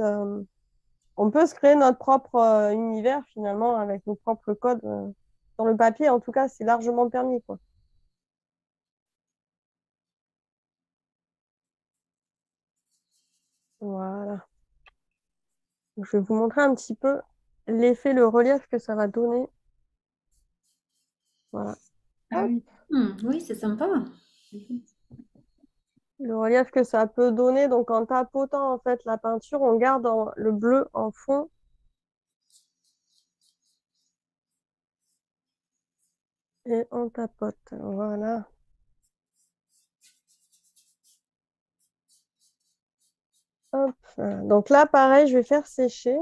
on peut se créer notre propre univers finalement avec nos propres codes. Sur le papier, en tout cas, c'est largement permis, quoi. Voilà. Je vais vous montrer un petit peu l'effet, le relief que ça va donner. Voilà. Ah Hop. oui. Oui, c'est sympa. Le relief que ça peut donner. Donc, en tapotant en fait la peinture, on garde le bleu en fond. Et on tapote. Voilà. Hop. Donc là, pareil, je vais faire sécher.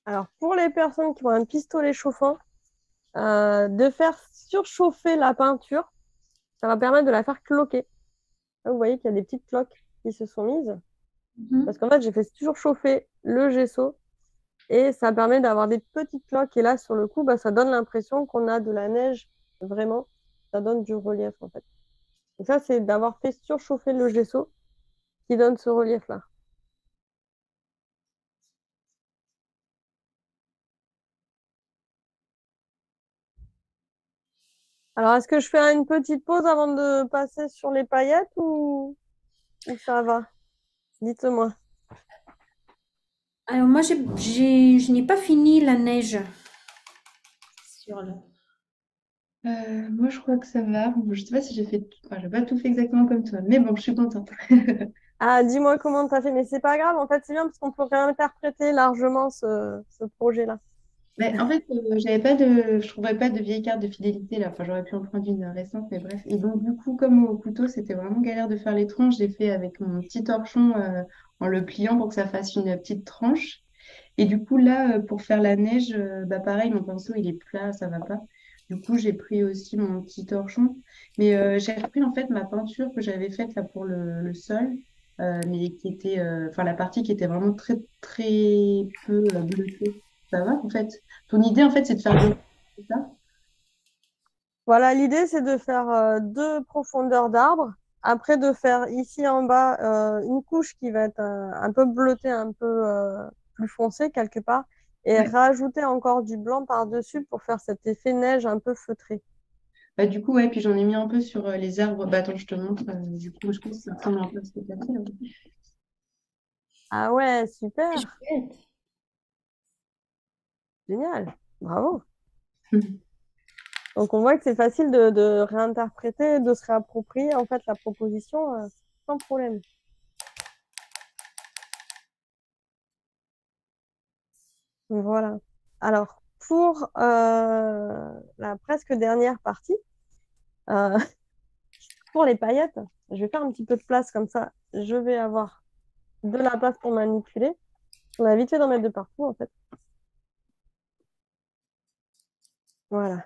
Alors, pour les personnes qui ont un pistolet chauffant, de faire surchauffer la peinture, ça va permettre de la faire cloquer. Là, vous voyez qu'il y a des petites cloques qui se sont mises. Parce qu'en fait, j'ai fait toujours chauffer le gesso et ça permet d'avoir des petites cloques. Et là, sur le coup, bah, ça donne l'impression qu'on a de la neige, vraiment. Ça donne du relief, en fait. Donc ça, c'est d'avoir fait surchauffer le gesso qui donne ce relief-là. Alors, est-ce que je fais une petite pause avant de passer sur les paillettes ou ça va? Dites-moi. Alors moi, je n'ai pas fini la neige sur le... Moi, je crois que ça va. Bon, je sais pas si j'ai fait enfin, j'ai pas tout fait exactement comme toi, mais bon, je suis contente. Ah, dis-moi comment t'as fait, mais c'est pas grave, en fait, c'est bien parce qu'on peut réinterpréter largement ce projet-là. Mais en fait, je trouvais pas de vieille carte de fidélité là. Enfin, j'aurais pu en prendre une récente, mais bref. Et donc, du coup, comme au couteau, c'était vraiment galère de faire les tranches, j'ai fait avec mon petit torchon en le pliant pour que ça fasse une petite tranche. Et du coup, là, pour faire la neige, bah pareil, mon pinceau, il est plat, ça va pas. Du coup, j'ai pris aussi mon petit torchon. Mais j'ai repris en fait ma peinture que j'avais faite là pour le sol, mais qui était, enfin, la partie qui était vraiment très, très peu bleutée. Ça va, en fait. Ton idée, en fait, c'est de faire deux. C'est ça? Voilà, l'idée, c'est de faire deux profondeurs d'arbre. Après, de faire ici en bas une couche qui va être un peu bleutée, un peu plus foncée quelque part, et Ouais. rajouter encore du blanc par-dessus pour faire cet effet neige un peu feutré. Bah, du coup, ouais, puis j'en ai mis un peu sur les arbres. Bah, attends, je te montre. Du coup, je pense que ça ressemble un peu à ce que tu as fait là. Ah ouais, super, C'est chouette. génial, bravo. Donc on voit que c'est facile de réinterpréter, de se réapproprier en fait la proposition sans problème. Voilà. Alors pour la presque dernière partie, euh, pour les paillettes, je vais faire un petit peu de place comme ça. Je vais avoir de la place pour manipuler. On a vite fait d'en mettre de partout en fait. Voilà.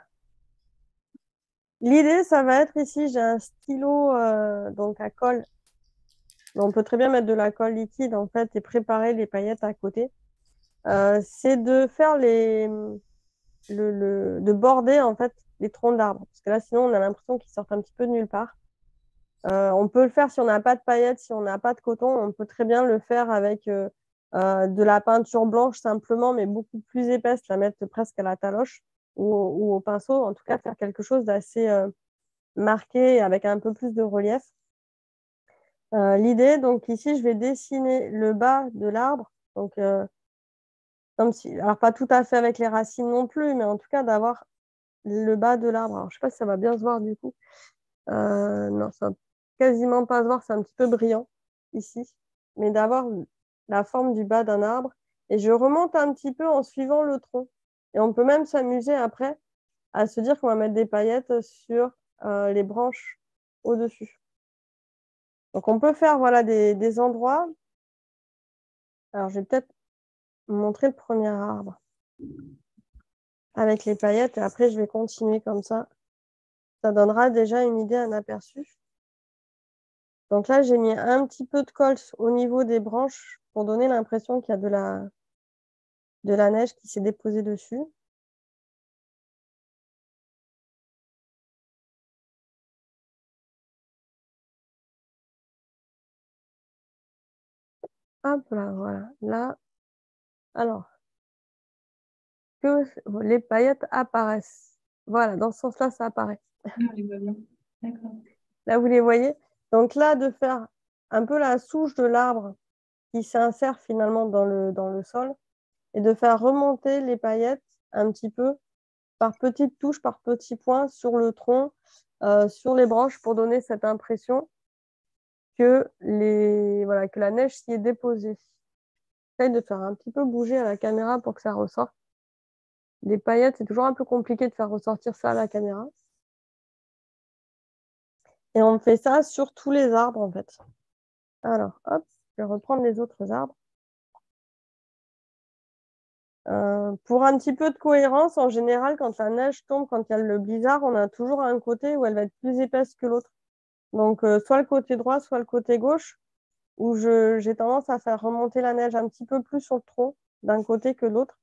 L'idée, ça va être ici, j'ai un stylo donc à colle Mais on peut très bien mettre de la colle liquide en fait et préparer les paillettes à côté. C'est de faire de border en fait les troncs d'arbres. Parce que là, sinon, on a l'impression qu'ils sortent un petit peu de nulle part. On peut le faire si on n'a pas de paillettes, si on n'a pas de coton. On peut très bien le faire avec de la peinture blanche simplement, mais beaucoup plus épaisse, la mettre presque à la taloche ou au pinceau. En tout cas, faire quelque chose d'assez marqué avec un peu plus de relief. L'idée, donc ici, je vais dessiner le bas de l'arbre. Donc, comme si, alors pas tout à fait avec les racines non plus, mais en tout cas d'avoir le bas de l'arbre. Alors, je sais pas si ça va bien se voir du coup. Non, ça va quasiment pas se voir, c'est un petit peu brillant ici. Mais d'avoir la forme du bas d'un arbre. Et je remonte un petit peu en suivant le tronc. Et on peut même s'amuser après à se dire qu'on va mettre des paillettes sur les branches au-dessus. Donc on peut faire voilà, des endroits. Alors je vais peut-être montrer le premier arbre avec les paillettes et après je vais continuer comme ça. Ça donnera déjà une idée, un aperçu. Donc là, j'ai mis un petit peu de colle au niveau des branches pour donner l'impression qu'il y a de la neige qui s'est déposée dessus. Hop là, voilà. Là, alors, que les paillettes apparaissent. Voilà, dans ce sens-là, ça apparaît. On les voit bien. D'accord. Là, vous les voyez. Donc là, de faire un peu la souche de l'arbre qui s'insère finalement dans le sol et de faire remonter les paillettes un petit peu par petites touches, par petits points sur le tronc, sur les branches pour donner cette impression voilà, que la neige s'y est déposée. J'essaie de faire un petit peu bouger à la caméra pour que ça ressorte. Les paillettes, c'est toujours un peu compliqué de faire ressortir ça à la caméra. Et on fait ça sur tous les arbres en fait. Alors, hop, je vais reprendre les autres arbres. Pour un petit peu de cohérence, en général, quand la neige tombe, quand il y a le blizzard, on a toujours un côté où elle va être plus épaisse que l'autre. Donc, soit le côté droit, soit le côté gauche, où j'ai tendance à faire remonter la neige un petit peu plus sur le tronc d'un côté que l'autre,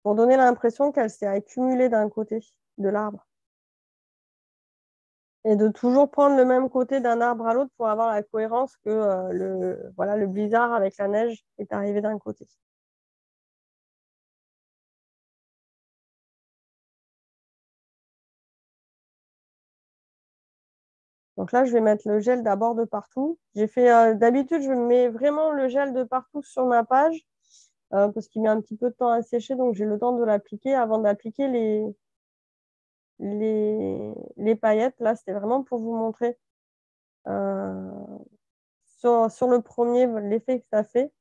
pour donner l'impression qu'elle s'est accumulée d'un côté de l'arbre. Et de toujours prendre le même côté d'un arbre à l'autre pour avoir la cohérence que voilà, le blizzard avec la neige est arrivé d'un côté. Donc là, je vais mettre le gel d'abord de partout. J'ai fait, d'habitude, je mets vraiment le gel de partout sur ma page parce qu'il met un petit peu de temps à sécher, donc j'ai le temps de l'appliquer avant d'appliquer les paillettes. Là, c'était vraiment pour vous montrer euh, sur le premier l'effet que ça fait.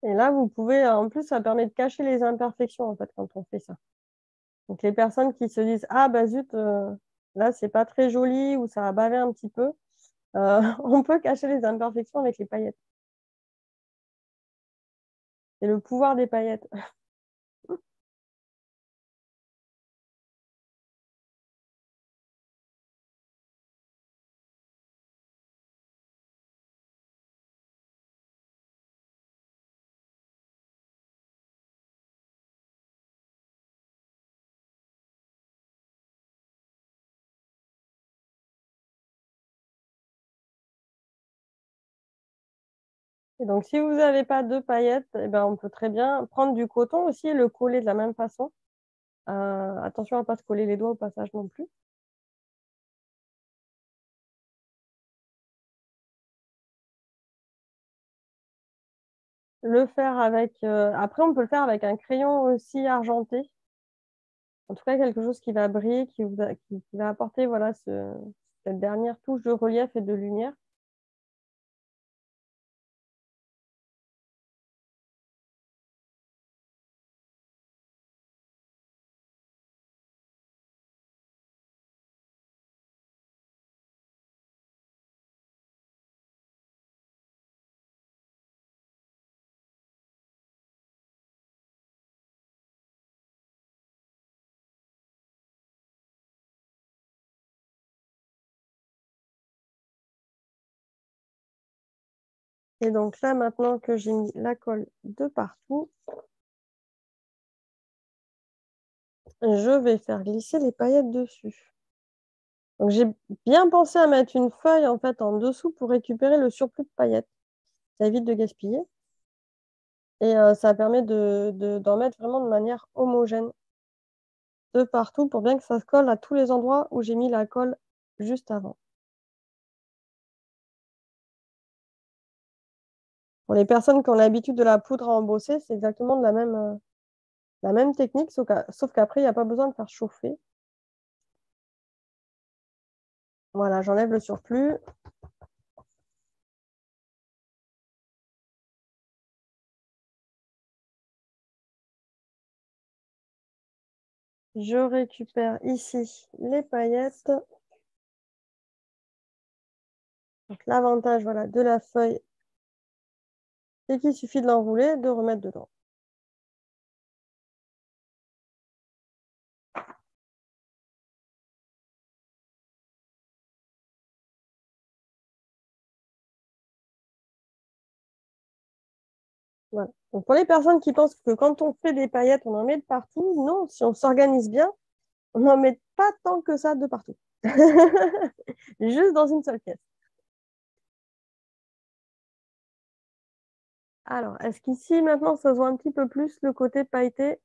Et là, vous pouvez, en plus, ça permet de cacher les imperfections en fait quand on fait ça. Donc les personnes qui se disent ah bah zut, là c'est pas très joli ou ça a bavé un petit peu, on peut cacher les imperfections avec les paillettes. C'est le pouvoir des paillettes. Et donc si vous n'avez pas de paillettes, eh ben, on peut très bien prendre du coton aussi et le coller de la même façon. Attention à ne pas se coller les doigts au passage non plus. Le faire avec. Après, on peut le faire avec un crayon aussi argenté. En tout cas, quelque chose qui va briller, qui va apporter voilà, cette dernière touche de relief et de lumière. Et donc là, maintenant que j'ai mis la colle de partout, je vais faire glisser les paillettes dessus. Donc j'ai bien pensé à mettre une feuille en fait en dessous pour récupérer le surplus de paillettes. Ça évite de gaspiller. Et ça permet d'en mettre vraiment de manière homogène de partout pour bien que ça se colle à tous les endroits où j'ai mis la colle juste avant. Pour les personnes qui ont l'habitude de la poudre à embosser, c'est exactement de la même technique, sauf qu'après, il n'y a pas besoin de faire chauffer. Voilà, j'enlève le surplus. Je récupère ici les paillettes. Donc, l'avantage voilà, de la feuille, c'est qu'il suffit de l'enrouler, de remettre dedans. Voilà. Donc, pour les personnes qui pensent que quand on fait des paillettes, on en met de partout, non, si on s'organise bien, on n'en met pas tant que ça de partout. Juste dans une seule pièce. Alors, est-ce qu'ici, maintenant, ça se voit un petit peu plus le côté pailleté?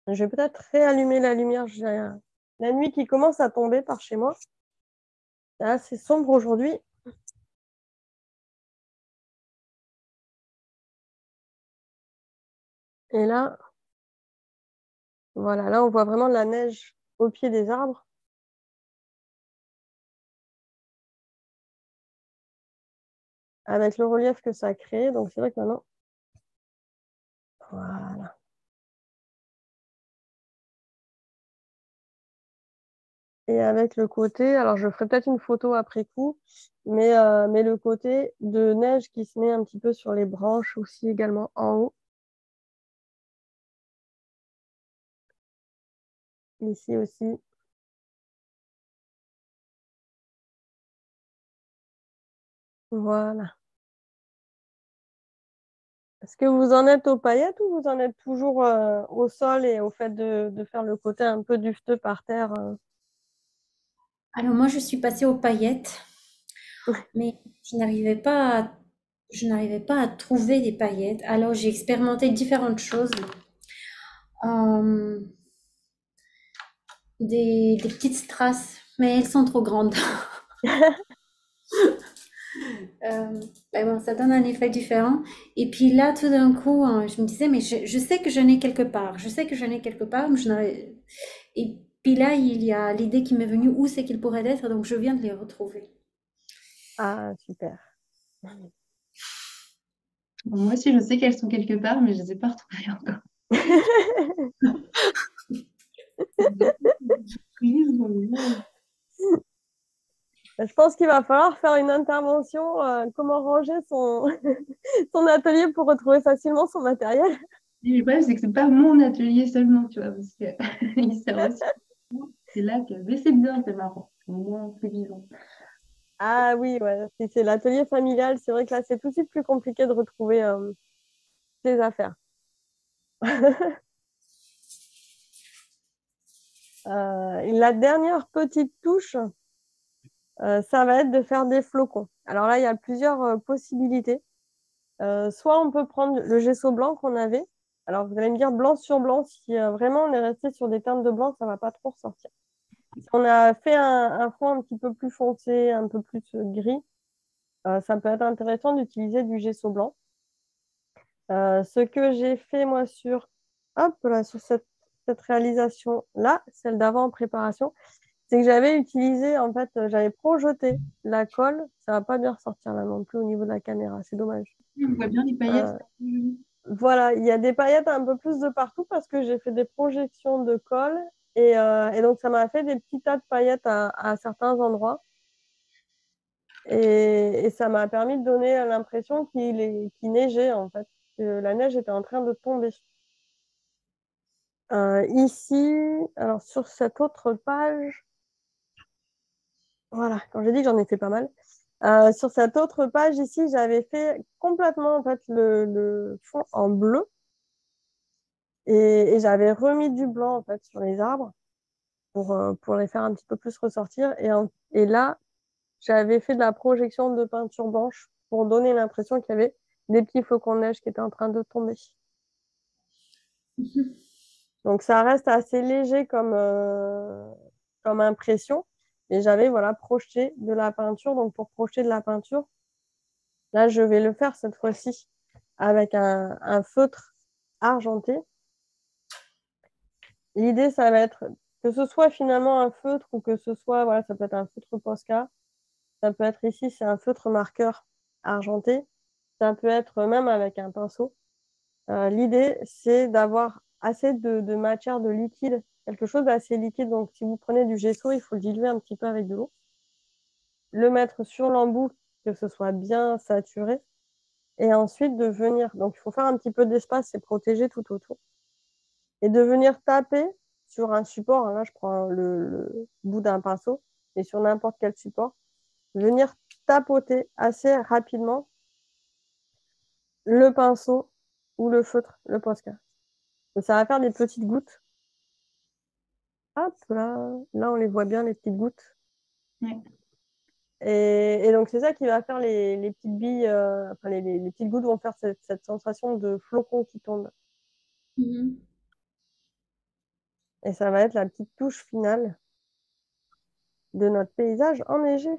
Je vais peut-être réallumer la lumière. J'ai la nuit qui commence à tomber par chez moi. C'est assez sombre aujourd'hui. Et là, voilà, là, on voit vraiment la neige au pied des arbres. Avec le relief que ça a créé. Donc, c'est vrai que maintenant, voilà. Et avec le côté, alors je ferai peut-être une photo après coup, mais le côté de neige qui se met un petit peu sur les branches aussi également en haut. Ici aussi. Voilà. Est-ce que vous en êtes aux paillettes ou vous en êtes toujours au sol et au fait de faire le côté un peu dufteux par terre Alors moi, je suis passée aux paillettes, mais je n'arrivais pas à trouver des paillettes. Alors j'ai expérimenté différentes choses. Euh, des petites strass, mais elles sont trop grandes. Mais bon, ça donne un effet différent. Et puis là, tout d'un coup, je me disais, mais je sais que j'en ai quelque part. Je sais que j'en ai quelque part, mais je n'avais... Et puis là, il y a l'idée qui m'est venue, où c'est qu'ils pourraient être, donc je viens de les retrouver. Ah, super. Bon, moi aussi, je sais qu'elles sont quelque part, mais je ne les ai pas retrouvées encore. Je pense qu'il va falloir faire une intervention, comment ranger son atelier pour retrouver facilement son matériel. Et le problème, c'est que c'est pas mon atelier seulement, tu vois, parce que il sert aussi. C'est là que. Mais c'est bien, c'est marrant. Au moins, c'est vivant. Ah oui, ouais. Si c'est l'atelier familial, c'est vrai que là, c'est tout de suite plus compliqué de retrouver ses affaires. La dernière petite touche, ça va être de faire des flocons. Alors là, il y a plusieurs possibilités. Soit on peut prendre le gesso blanc qu'on avait. Alors vous allez me dire blanc sur blanc, si vraiment on est resté sur des teintes de blanc, ça ne va pas trop ressortir. Si on a fait un fond un petit peu plus foncé, un peu plus gris, ça peut être intéressant d'utiliser du gesso blanc. Ce que j'ai fait moi hop, là, sur cette réalisation-là, celle d'avant en préparation, c'est que j'avais utilisé, en fait, j'avais projeté la colle. Ça va pas bien ressortir là non plus au niveau de la caméra, c'est dommage. On voit bien les paillettes. Voilà, il y a des paillettes un peu plus de partout parce que j'ai fait des projections de colle et donc ça m'a fait des petits tas de paillettes à certains endroits et ça m'a permis de donner l'impression qu'il neigeait en fait, que la neige était en train de tomber. Ici, alors sur cette autre page, voilà, quand j'ai dit que j'en ai fait pas mal, Sur cette autre page ici, j'avais fait complètement en fait, le fond en bleu et j'avais remis du blanc en fait, sur les arbres pour les faire un petit peu plus ressortir. Et là, j'avais fait de la projection de peinture blanche pour donner l'impression qu'il y avait des petits flocons de neige qui étaient en train de tomber. Donc ça reste assez léger comme impression. Et j'avais voilà, projeté de la peinture. Donc pour projeter de la peinture, là, je vais le faire cette fois-ci avec un feutre argenté. L'idée, ça va être que ce soit finalement un feutre ou que ce soit, voilà, ça peut être un feutre Posca. Ça peut être ici, c'est un feutre marqueur argenté. Ça peut être même avec un pinceau. L'idée, c'est d'avoir assez de matière, de liquide, quelque chose d'assez liquide. Donc, si vous prenez du gesso, il faut le diluer un petit peu avec de l'eau. Le mettre sur l'embout, que ce soit bien saturé. Et ensuite, de venir. Donc, il faut faire un petit peu d'espace et protéger tout autour. Et de venir taper sur un support. Là, je prends le bout d'un pinceau et sur n'importe quel support. Venir tapoter assez rapidement le pinceau ou le feutre, le Posca. Et ça va faire des petites gouttes. Hop, là, on les voit bien, les petites gouttes. Ouais. Et donc, c'est ça qui va faire les petites billes, enfin, les petites gouttes vont faire cette sensation de flocons qui tombent. Mhm. Et ça va être la petite touche finale de notre paysage enneigé.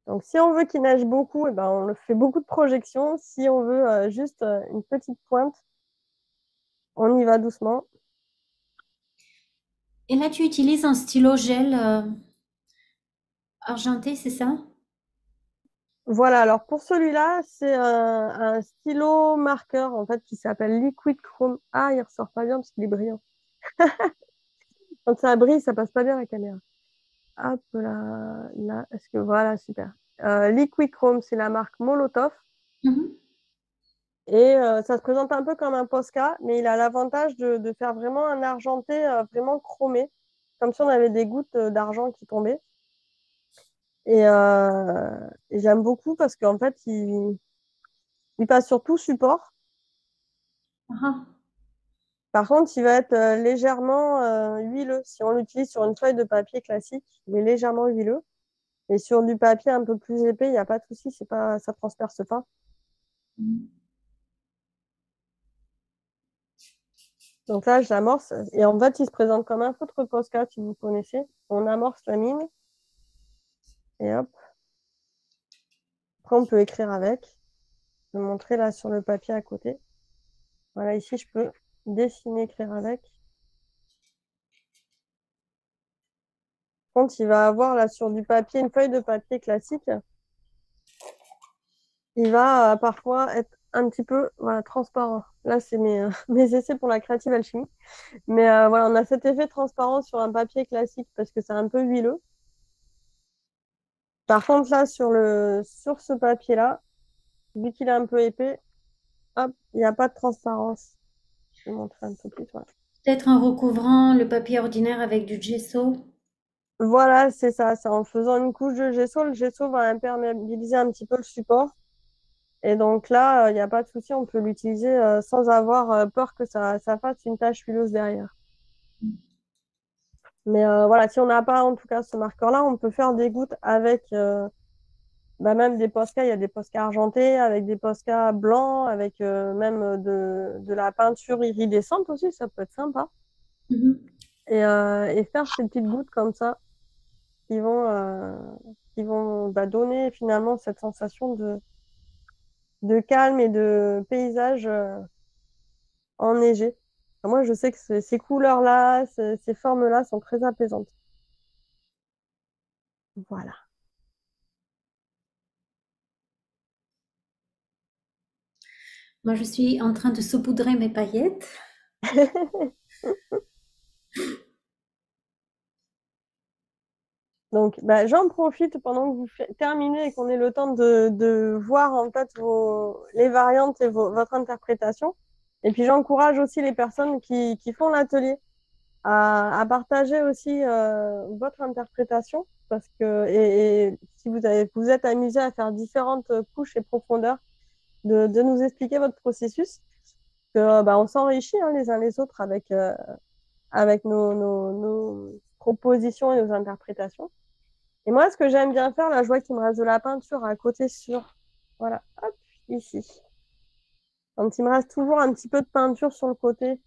Donc, si on veut qu'il neige beaucoup, eh ben, on fait beaucoup de projections. Si on veut juste une petite pointe, on y va doucement. Et là, tu utilises un stylo gel argenté, c'est ça? Voilà, alors pour celui-là, c'est un stylo marqueur en fait qui s'appelle Liquid Chrome. Ah, il ressort pas bien parce qu'il est brillant. Quand ça brille, ça passe pas bien la caméra. Hop là, est-ce que voilà, super. Liquid Chrome, c'est la marque Molotov. Mhm. Et ça se présente un peu comme un Posca, mais il a l'avantage de faire vraiment un argenté vraiment chromé, comme si on avait des gouttes d'argent qui tombaient. Et j'aime beaucoup parce qu'en fait, il passe sur tout support. Ah, Par contre, il va être légèrement huileux. Si on l'utilise sur une feuille de papier classique, il est légèrement huileux. Et sur du papier un peu plus épais, il n'y a pas de souci, c'est pas, ça transperce pas. mhm. Donc là, je l'amorce. Et en fait, il se présente comme un feutre Posca, si vous connaissez. On amorce la mine et hop. Après, on peut écrire avec. Je vais montrer là sur le papier à côté. Voilà, ici, je peux dessiner, écrire avec. Quand il va avoir là sur du papier, une feuille de papier classique, il va parfois être un petit peu voilà, transparent. Là, c'est mes essais pour la créative alchimie. Mais voilà, on a cet effet transparent sur un papier classique parce que c'est un peu huileux. Par contre, là, sur ce papier-là, vu qu'il est un peu épais, hop, il n'y a pas de transparence. Je vais montrer un peu plus. Voilà, Peut-être en recouvrant le papier ordinaire avec du gesso. voilà c'est ça. C'est en faisant une couche de gesso. Le gesso va imperméabiliser un petit peu le support. Et donc là, il n'y a pas de souci, on peut l'utiliser sans avoir peur que ça fasse une tache huileuse derrière. Mais voilà, si on n'a pas en tout cas ce marqueur-là, on peut faire des gouttes avec même des Posca. Il y a des Posca argentés, avec des Posca blancs, avec même de la peinture iridescente aussi, ça peut être sympa. Mhm. Et faire ces petites gouttes comme ça qui vont donner finalement cette sensation de calme et de paysage enneigé. Enfin, moi, je sais que ces couleurs-là, ces formes-là sont très apaisantes. Voilà. Moi, je suis en train de saupoudrer mes paillettes. Donc, j'en profite pendant que vous terminez et qu'on ait le temps de voir en fait les variantes et votre interprétation. Et puis, j'encourage aussi les personnes qui font l'atelier à partager aussi votre interprétation parce que, et si vous êtes amusé à faire différentes couches et profondeurs, de nous expliquer votre processus, que bah, on s'enrichit hein, les uns les autres avec nos propositions et nos interprétations. Et moi, ce que j'aime bien faire, là, je vois qu'il me reste de la peinture à côté sur, voilà, hop, ici. Quand il me reste toujours un petit peu de peinture sur le côté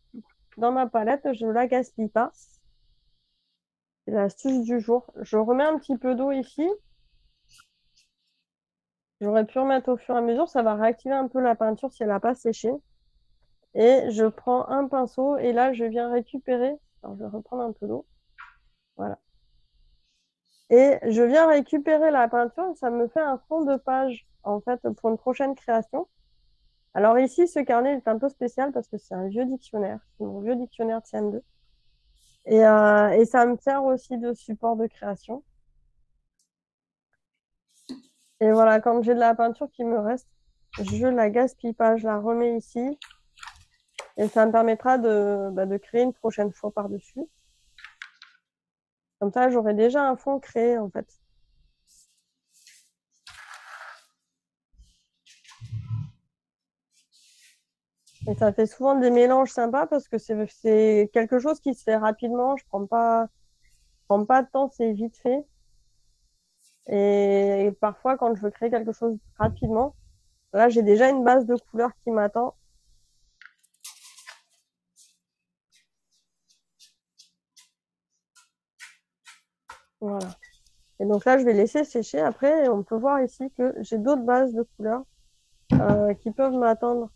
dans ma palette, je ne la gaspille pas. C'est l'astuce du jour. Je remets un petit peu d'eau ici. J'aurais pu remettre au fur et à mesure. Ça va réactiver un peu la peinture si elle n'a pas séché. Et je prends un pinceau et là, je viens récupérer. Alors, je vais reprendre un peu d'eau. Voilà. Et je viens récupérer la peinture et ça me fait un fond de page, en fait, pour une prochaine création. Alors ici, ce carnet est un peu spécial parce que c'est un vieux dictionnaire. C'est mon vieux dictionnaire de CM2. Et ça me sert aussi de support de création. Et voilà, quand j'ai de la peinture qui me reste, je la gaspille pas, je la remets ici. Et ça me permettra de créer une prochaine fois par-dessus. Comme ça, j'aurai déjà un fond créé, en fait. Et ça fait souvent des mélanges sympas parce que c'est quelque chose qui se fait rapidement. Je prends pas de temps, c'est vite fait. Et parfois, quand je veux créer quelque chose rapidement, là, j'ai déjà une base de couleurs qui m'attend. Voilà. Et donc là, je vais laisser sécher. Après, on peut voir ici que j'ai d'autres bases de couleurs qui peuvent m'attendre.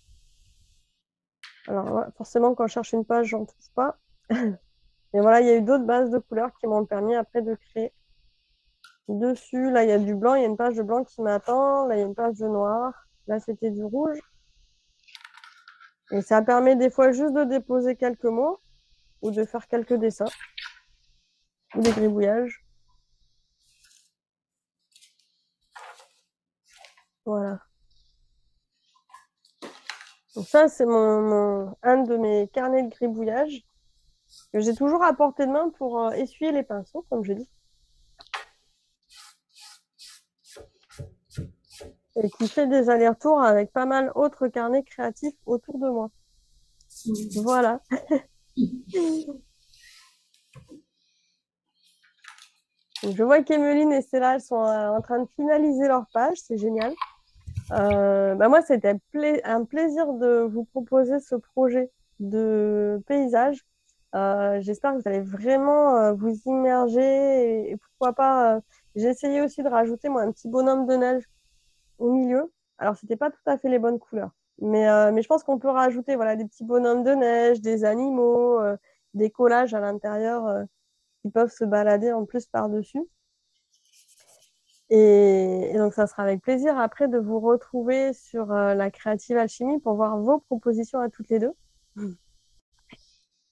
Alors, ouais, forcément, quand je cherche une page, j'en trouve pas. Mais voilà, il y a eu d'autres bases de couleurs qui m'ont permis après de créer dessus. Là, il y a du blanc, il y a une page de blanc qui m'attend. Là, il y a une page de noir. Là, c'était du rouge. Et ça permet des fois juste de déposer quelques mots ou de faire quelques dessins ou des gribouillages. Voilà. Donc ça, c'est un de mes carnets de gribouillage que j'ai toujours à portée de main pour essuyer les pinceaux, comme je dis. Et qui fait des allers-retours avec pas mal d'autres carnets créatifs autour de moi. Voilà. Donc, je vois qu'Emeline et Stella sont en train de finaliser leur page, c'est génial. Moi, c'était un plaisir de vous proposer ce projet de paysage. J'espère que vous allez vraiment vous immerger et pourquoi pas. J'ai essayé aussi de rajouter moi un petit bonhomme de neige au milieu. Alors, c'était pas tout à fait les bonnes couleurs, mais je pense qu'on peut rajouter voilà des petits bonhommes de neige, des animaux, des collages à l'intérieur qui peuvent se balader en plus par-dessus. Et donc, ça sera avec plaisir après de vous retrouver sur la Créative Alchimie pour voir vos propositions à toutes les deux.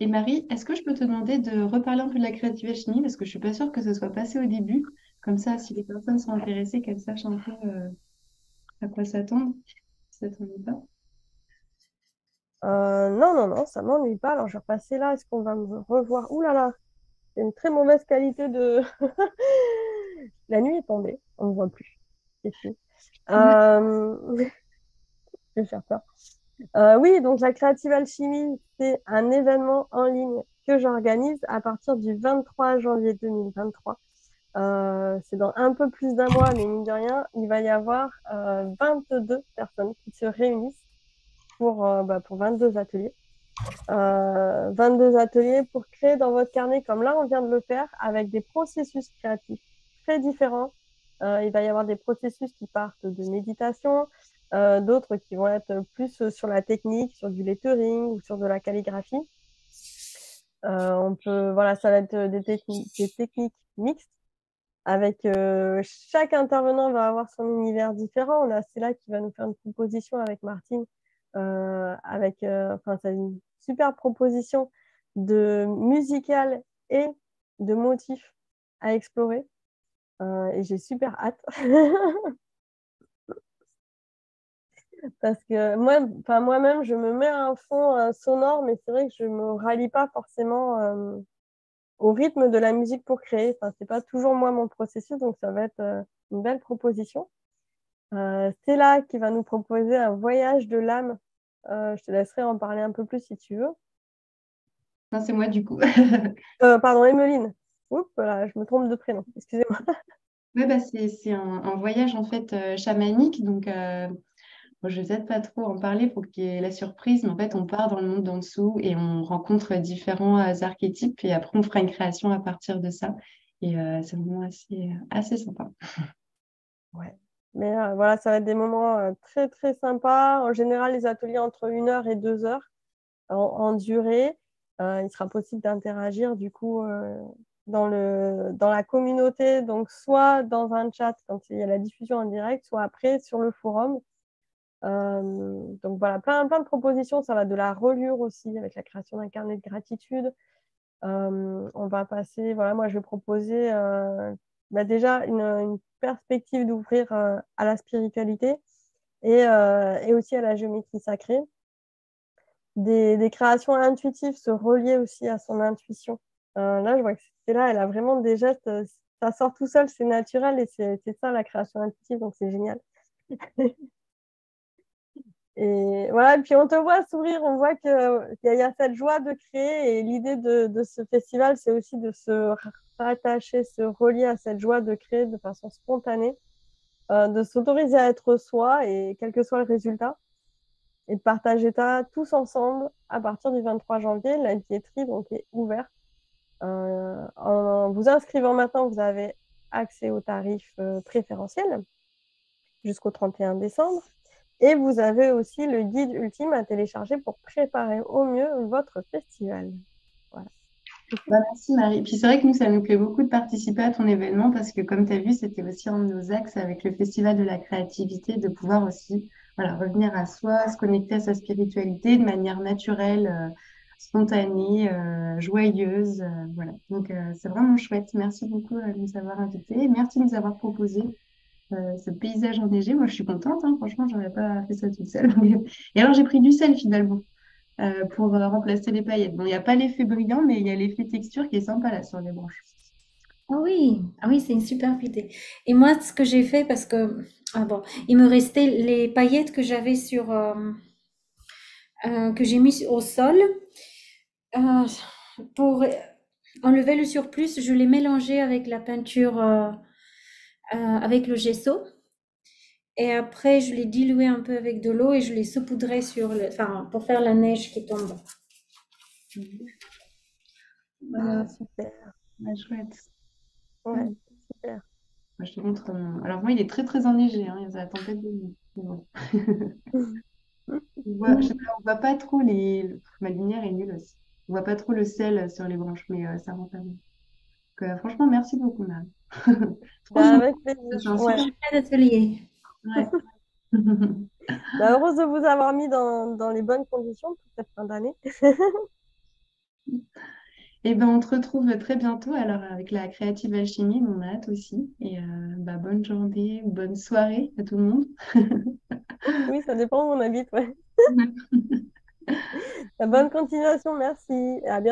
Et Marie, est-ce que je peux te demander de reparler un peu de la Creative Alchemy parce que je suis pas sûre que ce soit passé au début. Comme ça, si les personnes sont intéressées, qu'elles sachent un peu à quoi s'attendre. Si ça t'ennuie pas. Non, non, non, ça m'ennuie pas. Alors, je vais repasser là. Est-ce qu'on va me revoir? Ouh là là, c'est une très mauvaise qualité de. La nuit est tombée, on ne me voit plus. C'est fini. Je vais faire peur. Oui, donc la Creative Alchemy, c'est un événement en ligne que j'organise à partir du 23 janvier 2023. C'est dans un peu plus d'un mois, mais mine de rien, il va y avoir 22 personnes qui se réunissent pour 22 ateliers. 22 ateliers pour créer dans votre carnet, comme là on vient de le faire, avec des processus créatifs très différents. Il va y avoir des processus qui partent de méditation, d'autres qui vont être plus sur la technique, sur du lettering ou sur de la calligraphie. Voilà, ça va être des techniques mixtes avec chaque intervenant va avoir son univers différent. On a Stella qui va nous faire une proposition avec Martine, c'est une super proposition de musicale et de motifs à explorer. Et j'ai super hâte. Parce que moi-même, je me mets un fond sonore, mais c'est vrai que je ne me rallie pas forcément au rythme de la musique pour créer. Enfin, c'est pas toujours moi mon processus, donc ça va être une belle proposition. Stella qui va nous proposer un voyage de l'âme. Je te laisserai en parler un peu plus si tu veux. Non, c'est moi du coup. Pardon, Emeline. Oups, là, je me trompe de prénom. Excusez-moi. Ouais, bah, c'est un voyage en fait chamanique. Donc, bon, je vais peut-être pas trop en parler pour qu'il y ait la surprise. Mais en fait, on part dans le monde d'en dessous et on rencontre différents archétypes. Et après, on fera une création à partir de ça. Et c'est vraiment assez sympa. Ouais. Mais voilà, ça va être des moments très, très sympas. En général, les ateliers entre 1 heure et 2 heures en durée. Il sera possible d'interagir du coup dans la communauté, donc soit dans un chat quand il y a la diffusion en direct, soit après sur le forum. Donc voilà, plein de propositions. Ça va de la reliure aussi avec la création d'un carnet de gratitude. On va passer, voilà, moi je vais proposer déjà une perspective d'ouvrir à la spiritualité et aussi à la géométrie sacrée. Des créations intuitives, se relier aussi à son intuition. Là, je vois que c'est là, elle a vraiment des gestes, ça sort tout seul, c'est naturel et c'est ça la création intuitive, donc c'est génial. Et voilà, et puis on te voit sourire, on voit qu'il y a cette joie de créer et l'idée de ce festival, c'est aussi de se rattacher, se relier à cette joie de créer de façon spontanée, de s'autoriser à être soi et quel que soit le résultat et de partager ça tous ensemble à partir du 23 janvier. La billetterie donc, est ouverte. En vous inscrivant maintenant, vous avez accès aux tarifs préférentiels jusqu'au 31 décembre. Et vous avez aussi le guide ultime à télécharger pour préparer au mieux votre festival. Voilà. Bah, merci Marie. Puis c'est vrai que nous, ça nous plaît beaucoup de participer à ton événement parce que comme tu as vu, c'était aussi un de nos axes avec le Festival de la créativité, de pouvoir aussi voilà, revenir à soi, se connecter à sa spiritualité de manière naturelle, spontanée, joyeuse. Voilà. Donc c'est vraiment chouette. Merci beaucoup de nous avoir invités et merci de nous avoir proposé ce paysage enneigé. Moi, je suis contente. Hein. Franchement, j'aurais pas fait ça toute seule. Et alors, j'ai pris du sel finalement pour remplacer les paillettes. Bon, il n'y a pas l'effet brillant, mais il y a l'effet texture qui est sympa là sur les branches. Ah oui, c'est une super idée. Et moi, ce que j'ai fait, parce que, ah bon, il me restait les paillettes que j'avais que j'ai mis au sol. Euh, pour enlever le surplus, je l'ai mélangé avec la peinture, avec le gesso. Et après, je l'ai dilué un peu avec de l'eau et je l'ai saupoudré enfin, pour faire la neige qui tombe. Ah, super. Ouais, chouette. Ouais, super. Moi, je te montre Alors moi, il est très très enneigé. Hein. Il y a la tempête de nuit. Mais bon. Je sais pas, on voit pas trop Ma lumière est nulle aussi. On voit pas trop le sel sur les branches, mais ça rend pas bien. Donc, franchement, merci beaucoup, Marie. Trop sympa. Avec plaisir. C'est un Ouais. super. Super atelier. Ouais. Heureuse de vous avoir mis dans les bonnes conditions pour cette fin d'année. Et ben, on te retrouve très bientôt alors avec la Créative Alchimie, on a hâte aussi. Et bonne journée ou bonne soirée à tout le monde. Oui, ça dépend où on habite. Ouais. Bonne continuation, merci. Et à bientôt.